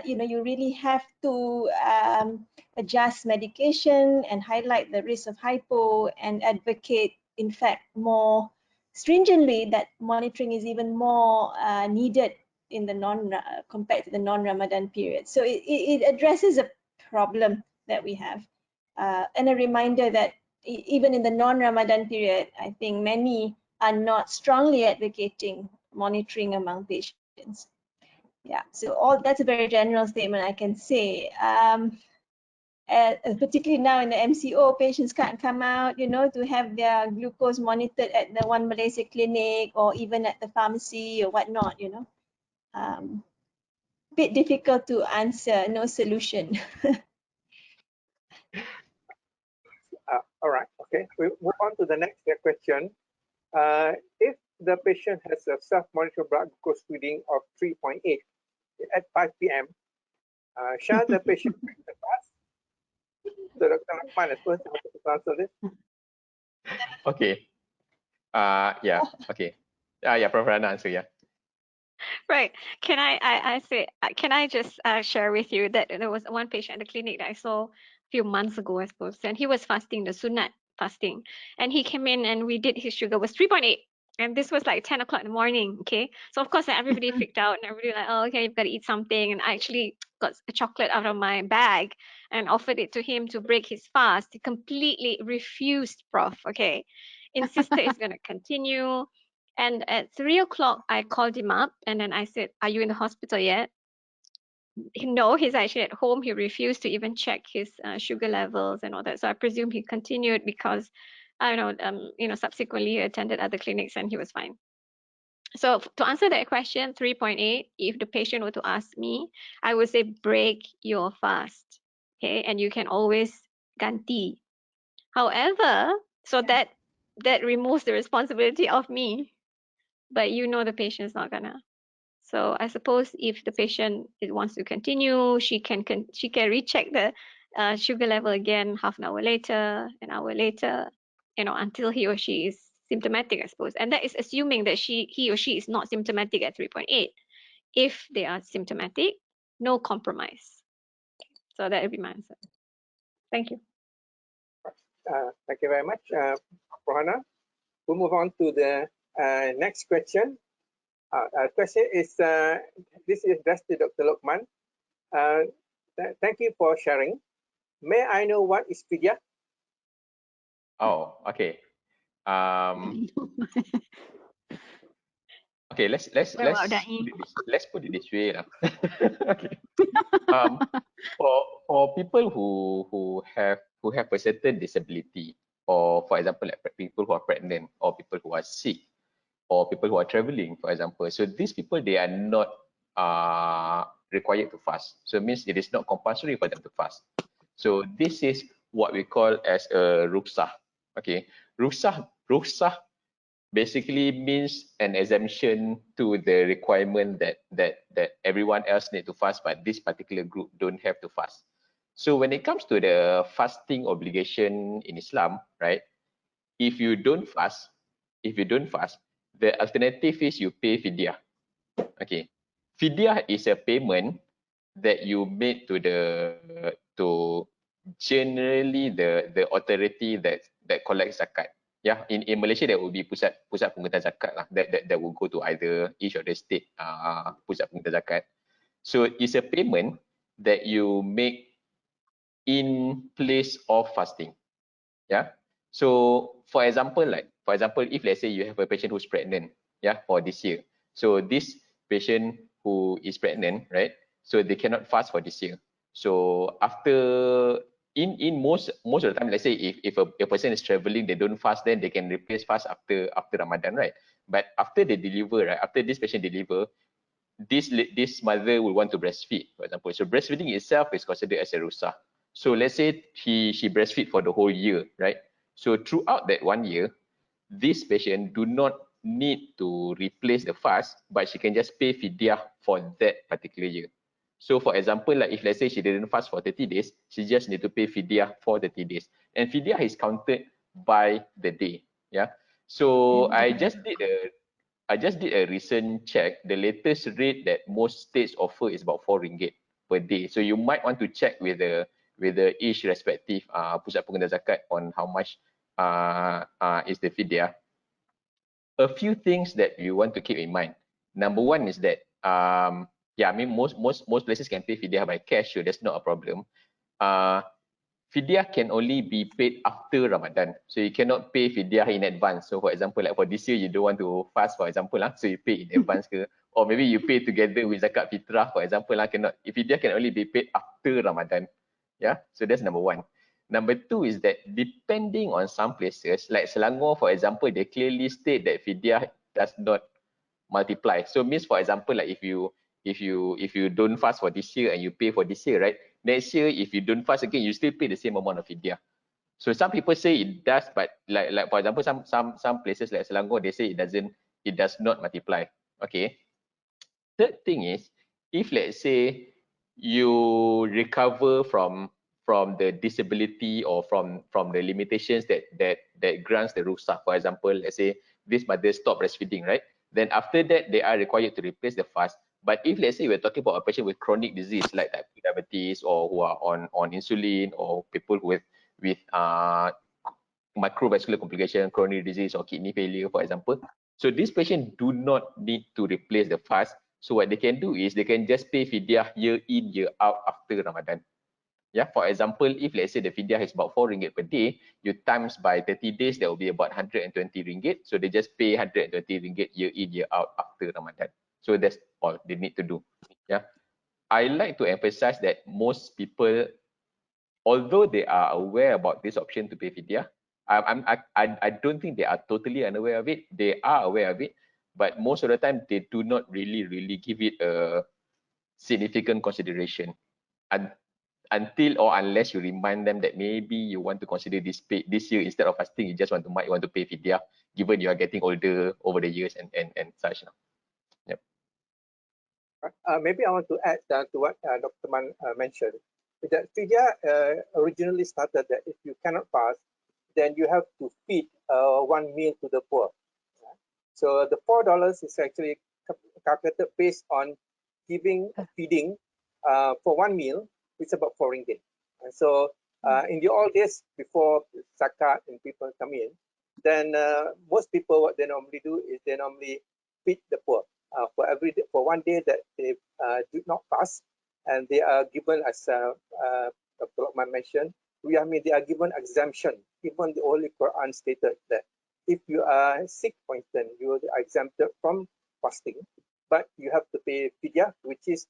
you know, you really have to adjust medication and highlight the risk of hypo and advocate, in fact, more stringently that monitoring is even more needed in the compared to the non-Ramadan period. So it addresses a problem that we have, and a reminder that even in the non-Ramadan period, I think many are not strongly advocating monitoring among patients. Yeah, so that's a very general statement I can say. Particularly now in the MCO, patients can't come out, you know, to have their glucose monitored at the One Malaysia clinic or even at the pharmacy or whatnot, you know. Bit difficult to answer, no solution. All right, okay. We move on to the next question. If the patient has a self-monitored blood glucose reading of 3.8 at 5 p.m., shall the patient break the fast? So Dr. Luqman, I suppose you want to answer this? Okay. Yeah. Okay. Yeah, Prof. Rana answer. Yeah. Right. Can I say, can I just share with you that there was one patient at the clinic that I saw a few months ago, I suppose, and he was fasting, the sunat fasting, and he came in and we did his sugar was 3.8. And this was like 10 o'clock in the morning, okay? So of course everybody freaked out and everybody like, oh, okay, you've got to eat something. And I actually got a chocolate out of my bag and offered it to him to break his fast. He completely refused, Prof, okay? Insisted it's going to continue. And at 3 o'clock, I called him up and then I said, are you in the hospital yet? No, he's actually at home. He refused to even check his sugar levels and all that. So I presume he continued because I don't know, you know, subsequently he attended other clinics and he was fine. So to answer that question, 3.8, if the patient were to ask me, I would say break your fast, okay? And you can always ganti. However, so that removes the responsibility of me, but you know the patient's not gonna. So I suppose if the patient wants to continue, she can recheck the sugar level again half an hour later, an hour later, you know, until he or she is symptomatic, I suppose. And that is assuming that he or she is not symptomatic at 3.8. If they are symptomatic, no compromise. So that would be my answer. Thank you. Thank you very much, Rohana. We'll move on to the next question. Question is, this is addressed to Dr. Lokman. Thank you for sharing. May I know what is fidya? Oh, okay. Okay, let's put it this way lah. Okay. For people who have a certain disability, or for example, like people who are pregnant, or people who are sick, or people who are traveling, for example. So these people, they are not required to fast. So it means it is not compulsory for them to fast. So this is what we call as a ruksah. Okay, ruksah basically means an exemption to the requirement that everyone else need to fast, but this particular group don't have to fast. So when it comes to the fasting obligation in Islam, right? If you don't fast, the alternative is you pay fidyah. Okay, fidyah is a payment that you made to generally the authority that collects zakat. Yeah, in Malaysia there will be pusat pengurutan zakat lah, that will go to either each of the state pusat pengurutan zakat. So it's a payment that you make in place of fasting. Yeah. So for example, if let's say you have a patient who's pregnant, yeah, for this year. So this patient who is pregnant, right? So they cannot fast for this year. So after in most of the time, let's say if a person is traveling, they don't fast, then they can replace fast after Ramadan, right? But after they deliver, right? After this patient deliver, this mother will want to breastfeed, for example. So breastfeeding itself is considered as a ruksah. So let's say she breastfeed for the whole year, right? So throughout that 1 year, this patient do not need to replace the fast, but she can just pay fidyah for that particular year. So for example, like if let's say she didn't fast for 30 days, she just need to pay fidyah for 30 days. And fidyah is counted by the day. Yeah. So I just did a recent check. The latest rate that most states offer is about 4 ringgit per day. So you might want to check with the each respective pusat pengguna zakat on how much is the fidyah. A few things that you want to keep in mind. Number one is that yeah, I mean most places can pay fidyah by cash, so that's not a problem. Fidyah can only be paid after Ramadan. So you cannot pay fidyah in advance. So for example, like for this year, you don't want to fast, for example, so you pay in advance ke, or maybe you pay together with zakat fitrah, for example, cannot. If fidyah can only be paid after Ramadan. Yeah, so that's number one. Number two is that depending on some places, like Selangor, for example, they clearly state that fidyah does not multiply. So means, for example, like if you don't fast for this year and you pay for this year, right? Next year, if you don't fast again, you still pay the same amount of fidyah. So some people say it does, but like for example, some places like Selangor, they say it does not multiply. Okay. Third thing is, if let's say you recover from the disability or from the limitations that grants the ruksah. For example, let's say this mother stop breastfeeding, right? Then after that, they are required to replace the fast. But if let's say we're talking about a patient with chronic disease like type 2 diabetes, or who are on insulin, or people with microvascular complication, coronary disease, or kidney failure, for example. So this patient do not need to replace the fast. So what they can do is they can just pay fidyah year in, year out after Ramadan. Yeah, for example, if let's say the fidyah is about 4 ringgit per day, you times by 30 days, that will be about 120 ringgit. So they just pay 120 ringgit year in, year out after Ramadan. So that's all they need to do. Yeah, I like to emphasize that most people, although they are aware about this option to pay fidyah, I don't think they are totally unaware of it. They are aware of it, but most of the time they do not really give it a significant consideration until or unless you remind them that maybe you want to consider this year instead of fasting. You just want to pay fidyah, given you are getting older over the years and such. Yep. Maybe I want to add to what Dr. Man mentioned. That fidyah originally started that if you cannot fast, then you have to feed one meal to the poor. So the $4 is actually calculated based on feeding for one meal. It's about 4 ringgit. And so in the old days before zakat and people come in, then most people, what they normally do is they normally feed the poor. for every day, for one day that they did not fast, and they are given, as Dr. Lokman mentioned, they are given exemption. Even the Holy Quran stated that if you are sick, for instance, you are exempted from fasting, but you have to pay fidyah, which is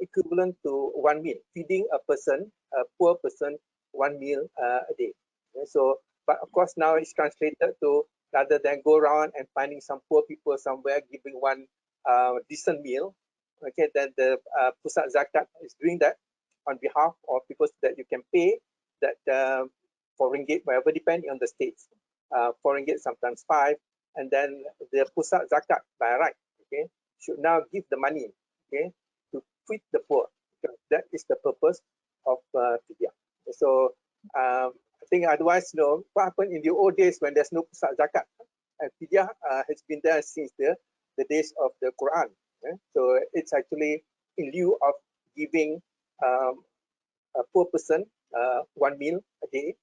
equivalent to one meal, feeding a person, a poor person, one meal a day. Okay, so, but of course now it's translated to, rather than go around and finding some poor people somewhere giving one decent meal, okay, then the Pusat Zakat is doing that on behalf of people so that you can pay that 4 ringgit, whatever, depending on the states, 4 ringgit, sometimes 5, and then the Pusat Zakat by right, okay, should now give the money, okay, to feed the poor, because that is the purpose of fidyah. So I think otherwise, what happened in the old days when there's no Pusat Zakat, and fidyah has been there since the days of the Quran. So it's actually in lieu of giving a poor person one meal a day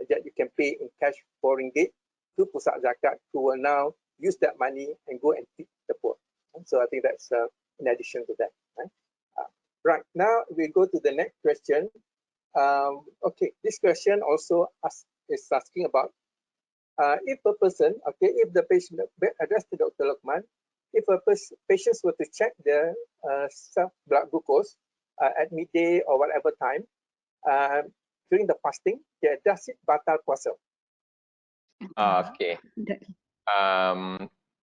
that you can pay in cash 4 ringgit to Pusat Zakat, who will now use that money and go and feed the poor. So I think that's in addition to that. Right, now we go to the next question. Okay, this question also is asking about if a person, okay, if the patient, addressed to Dr. Lokman, if a patient were to check their blood glucose at midday or whatever time during the fasting, does it batal puasa? Okay.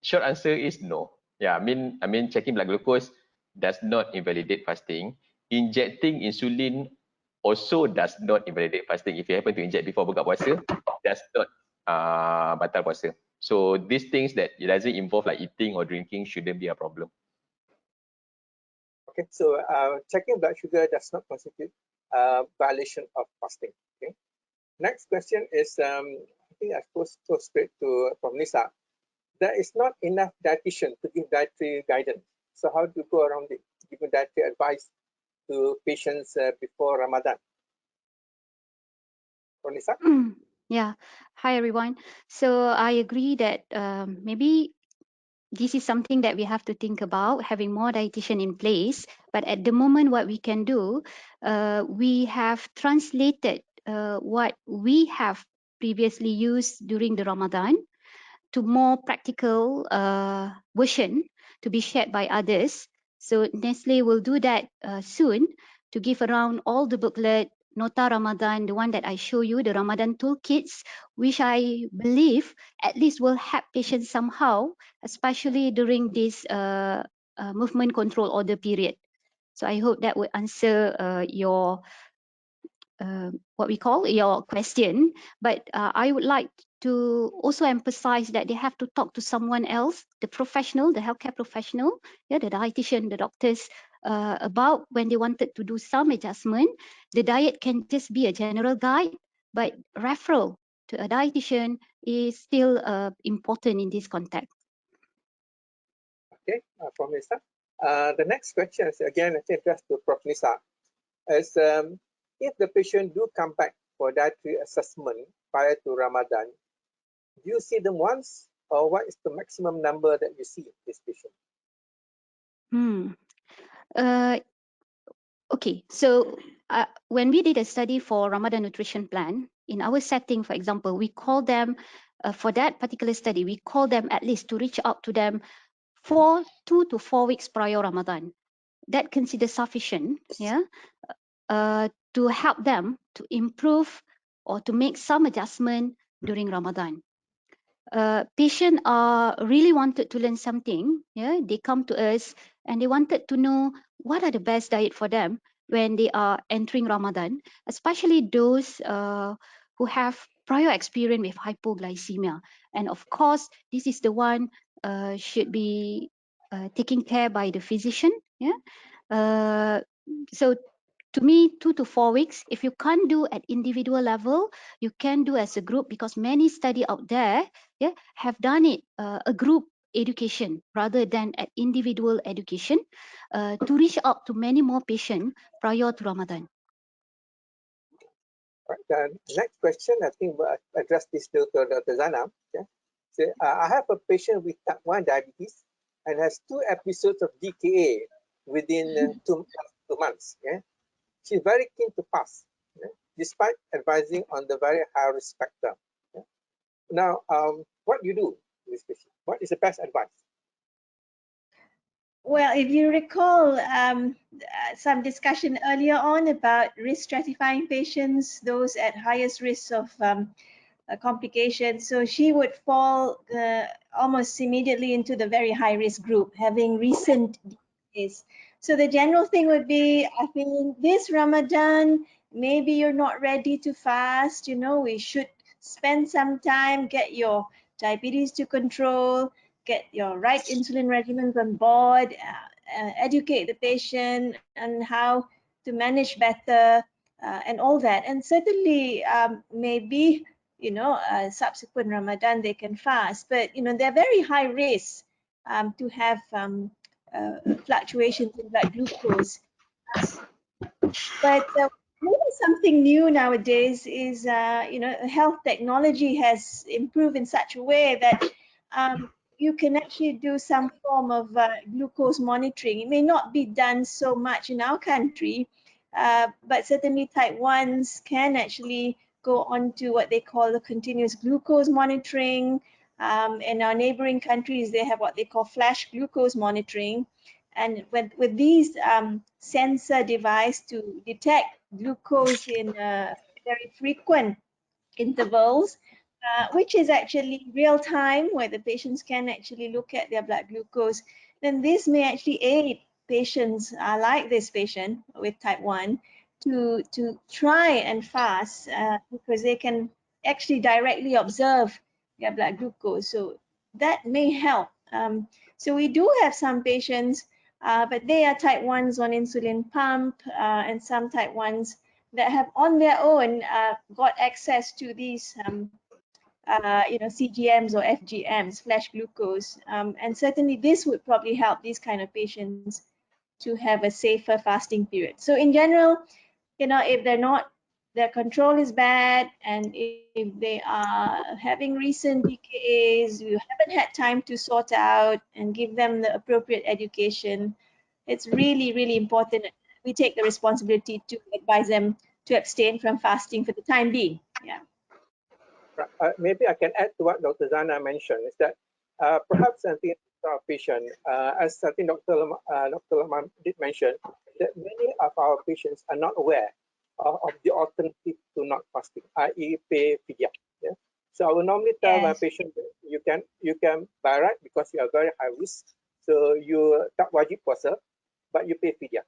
Short answer is no. Yeah, I mean checking blood glucose does not invalidate fasting. Injecting insulin also does not invalidate fasting. If you happen to inject before buka puasa, does not batal puasa. So these things that it doesn't involve like eating or drinking shouldn't be a problem. Okay, so checking blood sugar does not constitute violation of fasting. Okay. Next question is, I think I suppose go straight to from Nisa. There is not enough dietitian to give dietary guidance. So how do you go around it, giving dietary advice to patients before Ramadan? From Nisa? Yeah. Hi, everyone. So I agree that maybe this is something that we have to think about, having more dietitian in place. But at the moment, what we can do, we have translated what we have previously used during the Ramadan to more practical version to be shared by others. So Nestle will do that soon to give around all the booklet, Nota Ramadan, the one that I show you, the Ramadan toolkits, which I believe at least will help patients somehow, especially during this movement control order period. So I hope that will answer your what we call your question, but I would like to also emphasize that they have to talk to someone else, the professional, the healthcare professional, yeah, the dietitian, the doctors, about when they wanted to do some adjustment. The diet can just be a general guide, but referral to a dietitian is still important in this context. Okay, from Nisa. The next question is again addressed to Prof. Nisa. Is if the patient do come back for dietary assessment prior to Ramadan, do you see them once, or what is the maximum number that you see this patient? Okay, so when we did a study for Ramadan nutrition plan, in our setting, for example, we call them, for that particular study, we call them at least to reach out to them for 2 to 4 weeks prior Ramadan. That considered sufficient, yeah, to help them to improve or to make some adjustment during Ramadan. Patients are really wanted to learn something, yeah, they come to us and they wanted to know what are the best diet for them when they are entering Ramadan, especially those who have prior experience with hypoglycemia. And of course, this is the one should be taken care by the physician. Yeah. So to me, 2 to 4 weeks, if you can't do at individual level, you can do as a group, because many study out there, yeah, have done it a group education rather than at individual education to reach out to many more patients prior to Ramadan. Right. The next question, I think we'll address this to Dr. Zana. Okay. So, I have a patient with type 1 diabetes and has 2 episodes of DKA within 2 months. Yeah? She's very keen to pass, despite advising on the very high risk spectrum. Yeah? Now, what do you do with this patient? What is the best advice? Well, if you recall some discussion earlier on about risk stratifying patients, those at highest risk of complications, so she would fall almost immediately into the very high risk group, having recent DKAs. So the general thing would be, I think this Ramadan, maybe you're not ready to fast, we should spend some time, get your diabetes to control, get your right insulin regimens on board, educate the patient on how to manage better, and all that. And certainly, maybe, subsequent Ramadan, they can fast. But, they're very high risk to have fluctuations in blood glucose. But maybe something new nowadays is, health technology has improved in such a way that you can actually do some form of glucose monitoring. It may not be done so much in our country, but certainly type 1s can actually go on to what they call the continuous glucose monitoring. In our neighboring countries, they have what they call flash glucose monitoring. And with these sensor device to detect glucose in very frequent intervals, which is actually real time, where the patients can actually look at their blood glucose, then this may actually aid patients like this patient with type 1 to try and fast, because they can actually directly observe their blood glucose. So that may help. So we do have some patients, but they are type 1s on insulin pump, and some type 1s that have on their own got access to these CGMs or FGMs, flash glucose, and certainly this would probably help these kind of patients to have a safer fasting period. So in general, if their control is bad, and if they are having recent DKAs, you haven't had time to sort out and give them the appropriate education, it's really, really important we take the responsibility to advise them to abstain from fasting for the time being. Yeah. Maybe I can add to what Dr. Zana mentioned, is that perhaps I think our patient, as I think Dr. Lamam did mention, that many of our patients are not aware of the alternative to not fasting, i.e. pay fidya. Yeah? So I will normally tell my patient that you can by right, because you are very high risk, so you tak wajib puasa, but you pay fidya.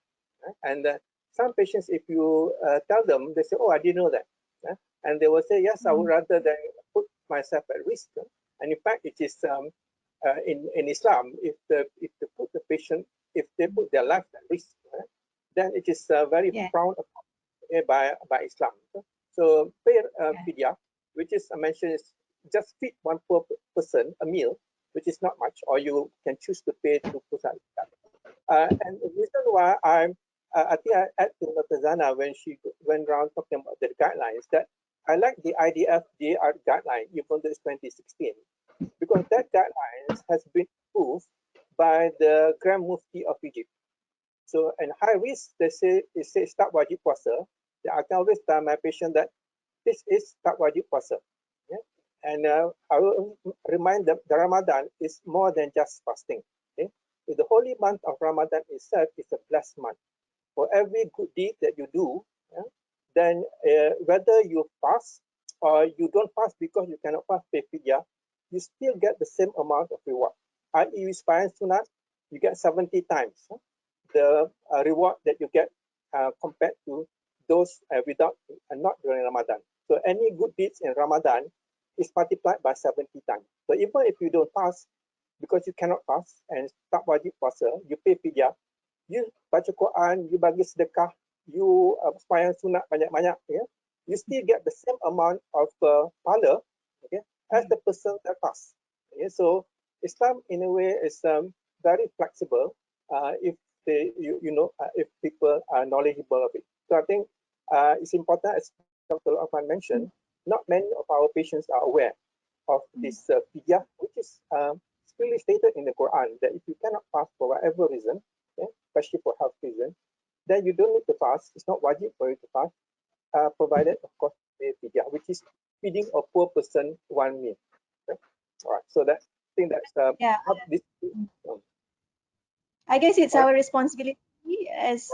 And some patients, if you tell them, they say, oh, I didn't know that. And they will say, yes, I would rather than put myself at risk. And in fact, it is in Islam, if they put the patient, if they put their life at risk, then it is very frowned upon by Islam. So pay fidya, which is I mentioned, is just feed one person a meal, which is not much, or you can choose to pay to pusat. And the reason why I think I add to Dr. Zana when she went around talking about the guidelines, that I like the IDF-DAR guideline, even though it's 2016, because that guidelines has been approved by the Grand Mufti of Egypt. So, in high risk, they say it says tak wajib puasa. I can always tell my patient that this is tak wajib puasa. Yeah? And I will remind them the Ramadan is more than just fasting. Okay? So the holy month of Ramadan itself is a blessed month. For every good deed that you do, then whether you fast or you don't fast because you cannot fast pay fidya, you still get the same amount of reward. I.e., you spend sunat, you get 70 times the reward that you get compared to those without not during Ramadan. So any good deeds in Ramadan is multiplied by 70 times. So even if you don't fast because you cannot fast and tak wajib puasa, you pay fidya, you baca Quran, you bagi sedekah, you sembahyang sunat banyak-banyak, you still get the same amount of pahala, as the person that fasts. So Islam, in a way, is very flexible if they, if people are knowledgeable of it. So I think it's important, as Dr. Afan mentioned, not many of our patients are aware of this fidya, which is clearly stated in the Quran that if you cannot fast for whatever reason, okay, especially for health reason, then you don't need to fast. It's not wajib for you to fast, provided, of course, fidyah, which is feeding a poor person one meal. Okay? All right. So that I think that's Yeah, what this. I guess it's All right. our responsibility as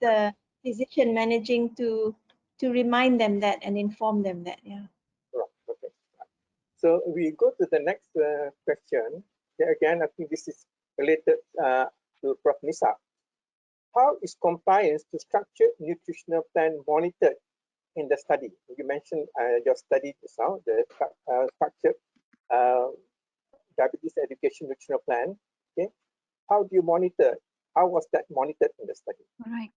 the physician managing to remind them that and inform them that. Yeah. Right. Okay. So we go to the next question. Okay, again, I think this is related to Prof. Nisa. How is compliance to structured nutritional plan monitored in the study? You mentioned your study just now, the structured diabetes education nutritional plan. Okay, how do you monitor? How was that monitored in the study? All right.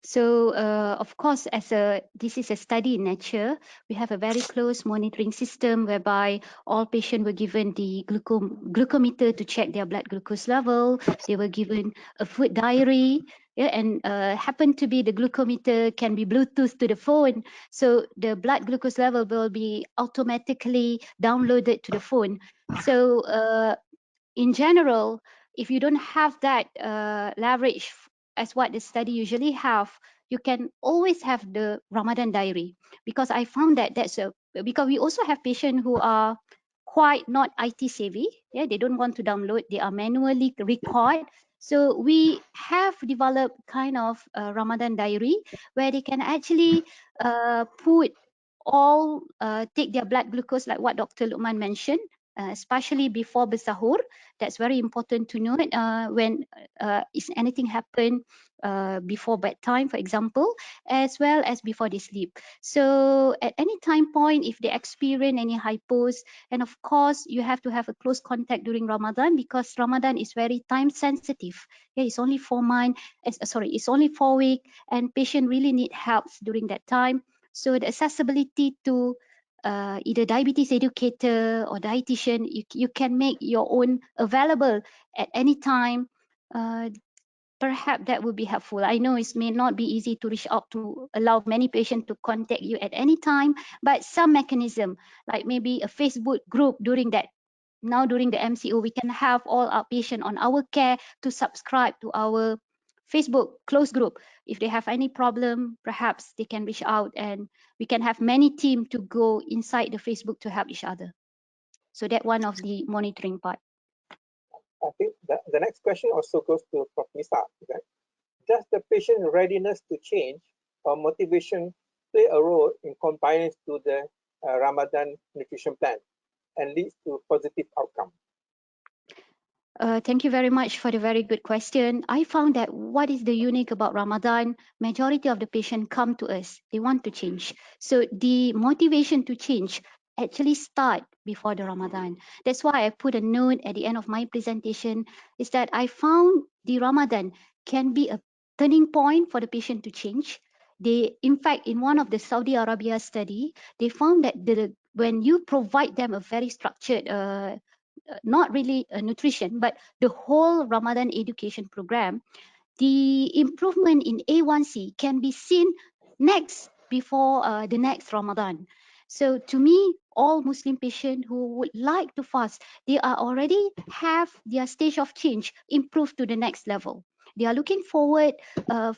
So, of course, this is a study in nature, we have a very close monitoring system whereby all patients were given the glucometer to check their blood glucose level. They were given a food diary, yeah, and happen to be the glucometer can be Bluetooth to the phone. So the blood glucose level will be automatically downloaded to the phone. So in general, if you don't have that leverage as what the study usually have, you can always have the Ramadan diary, because I found that because we also have patients who are quite not IT savvy. Yeah, they don't want to download, they are manually record. So we have developed kind of a Ramadan diary where they can actually take their blood glucose, like what Dr. Luqman mentioned, especially before bersahur. That's very important to note when is anything happen before bedtime, for example, as well as before they sleep. So at any time point, if they experience any hypos, and of course you have to have a close contact during Ramadan, because Ramadan is very time sensitive. Yeah, it's only 4 months. It's only 4 weeks, and patient really need help during that time. So the accessibility to either diabetes educator or dietitian, you can make your own available at any time. Perhaps that would be helpful. I know it may not be easy to reach out to allow many patients to contact you at any time, but some mechanism, like maybe a Facebook group during the MCO, we can have all our patients on our care to subscribe to our Facebook close group. If they have any problem, perhaps they can reach out, and we can have many team to go inside the Facebook to help each other. So that one of the monitoring part. I think the next question also goes to Prof. Nisa. Okay? Does the patient readiness to change or motivation play a role in compliance to the Ramadan nutrition plan and leads to positive outcome? Thank you very much for the very good question. I found that what is the unique about Ramadan, majority of the patients come to us, they want to change. So the motivation to change actually start before the Ramadan. That's why I put a note at the end of my presentation, is that I found the Ramadan can be a turning point for the patient to change. In fact, in one of the Saudi Arabia study, they found that when you provide them a very structured not really nutrition, but the whole Ramadan education program, the improvement in A1C can be seen before the next Ramadan. So to me, all Muslim patients who would like to fast, they are already have their stage of change improved to the next level. They are looking forward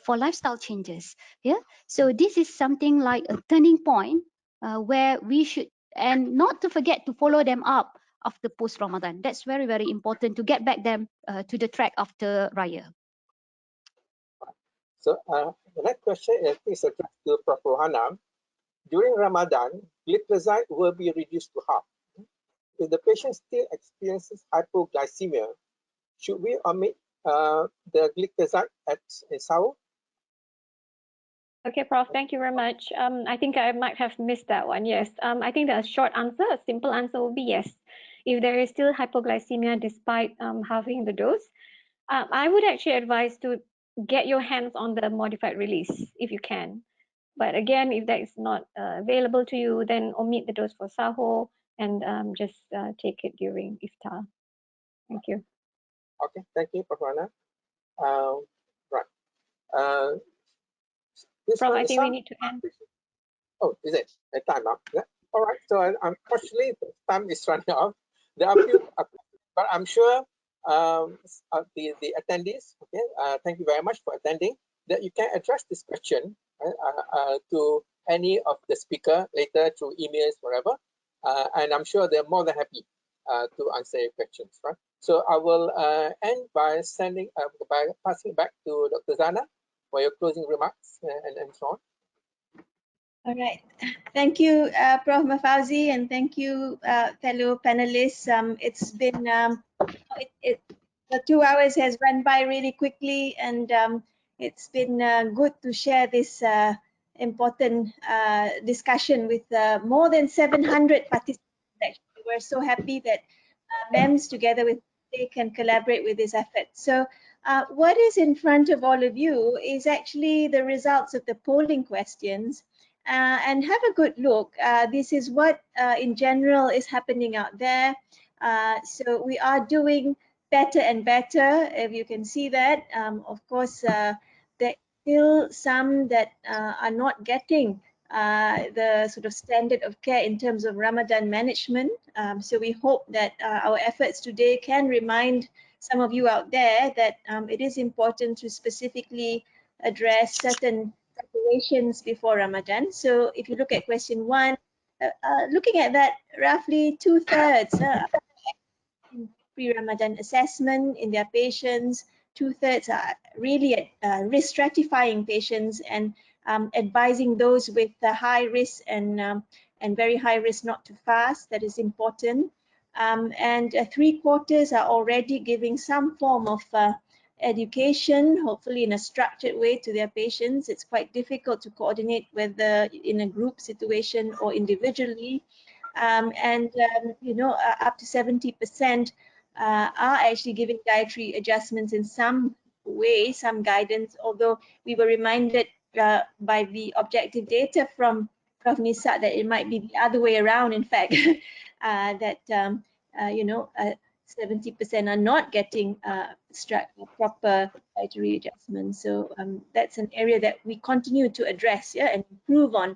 for lifestyle changes. Yeah. So this is something like a turning point where we should, and not to forget to follow them up after post Ramadan. That's very, very important to get back them to the track after Raya. So the next question is addressed to Prof. Rohana. During Ramadan, glycoside will be reduced to half. If the patient still experiences hypoglycemia, should we omit the glycoside at sahur? Okay, Prof, thank you very much. I think I might have missed that one. Yes, I think the short answer, a simple answer will be yes. If there is still hypoglycemia despite halving the dose, I would actually advise to get your hands on the modified release if you can. But again, if that is not available to you, then omit the dose for sahur and just take it during iftar. Thank you. Okay, thank you, Prof. Rohana. Right. Prof, I think we need to end. Oh, is it? Time up? Yeah. All right. So unfortunately, time is running out. There are a few questions but I'm sure the attendees, okay, thank you very much for attending, that you can address this question to any of the speaker later through emails, whatever, and I'm sure they're more than happy to answer your questions, right? So I will end by passing back to Dr. Zana for your closing remarks and so on. All right. Thank you, Prof. Mafauzi, and thank you, fellow panelists. It's been, the 2 hours has run by really quickly, and it's been good to share this important discussion with more than 700 participants. Actually, we're so happy that MEMS together with they can collaborate with this effort. So what is in front of all of you is actually the results of the polling questions. And have a good look. This is what in general is happening out there. So we are doing better and better, if you can see that. Of course, there are still some that are not getting the sort of standard of care in terms of Ramadan management. So we hope that our efforts today can remind some of you out there that it is important to specifically address certain preparations before Ramadan. So if you look at question 1, looking at that, roughly 2/3 in pre-Ramadan assessment in their patients, 2/3 are really at risk stratifying patients and advising those with high risk and very high risk not to fast. That is important. And 3/4 are already giving some form of education, hopefully in a structured way, to their patients. It's quite difficult to coordinate whether in a group situation or individually. You know, up to 70% are actually giving dietary adjustments in some way, some guidance, although we were reminded by the objective data from Prof. Nisa that it might be the other way around, in fact, that you know, 70% are not getting proper dietary adjustments. So that's an area that we continue to address, yeah, and improve on.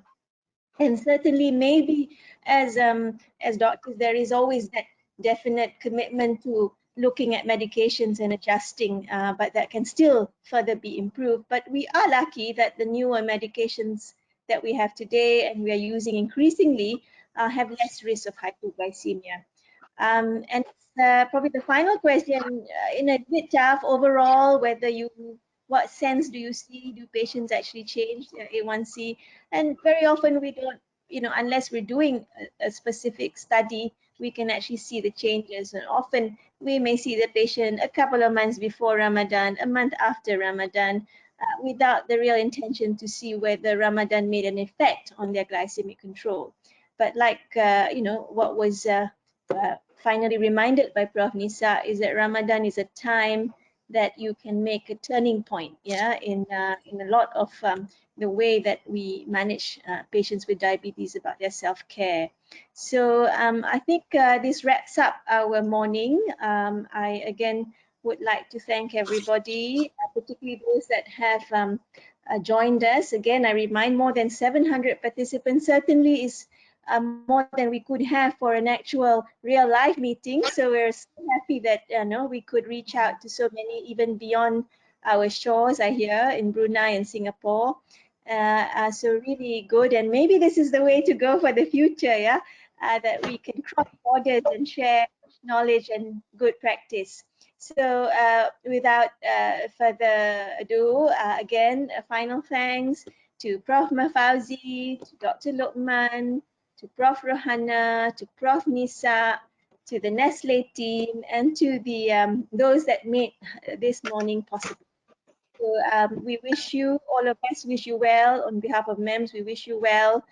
And certainly, maybe as doctors, there is always that definite commitment to looking at medications and adjusting, but that can still further be improved. But we are lucky that the newer medications that we have today and we are using increasingly have less risk of hypoglycemia. And probably the final question, in a bit tough overall, whether what sense do you see, do patients actually change their A1C? And very often we don't, you know, unless we're doing a specific study, we can actually see the changes. And often we may see the patient a couple of months before Ramadan, a month after Ramadan, without the real intention to see whether Ramadan made an effect on their glycemic control. But like, you know, what was finally reminded by Prof. Nisa is that Ramadan is a time that you can make a turning point, yeah, in a lot of the way that we manage patients with diabetes about their self-care. So I think this wraps up our morning. I again would like to thank everybody, particularly those that have joined us. Again, I remind more than 700 participants certainly is more than we could have for an actual real live meeting. So we're so happy that we could reach out to so many, even beyond our shores, I hear, in Brunei and Singapore. So really good, and maybe this is the way to go for the future, yeah, that we can cross borders and share knowledge and good practice. So without further ado, again, a final thanks to Prof. Mafauzi, to Dr. Lokman, to Prof. Rohana, to Prof. Nisa, to the Nestle team, and to the those that made this morning possible. So we wish you, all of us wish you well. On behalf of MEMS, we wish you well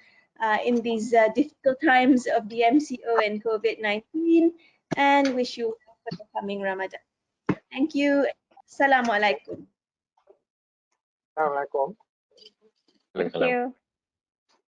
in these difficult times of the MCO and COVID-19, and wish you well for the coming Ramadan. Thank you. Assalamualaikum. Assalamualaikum. Thank you.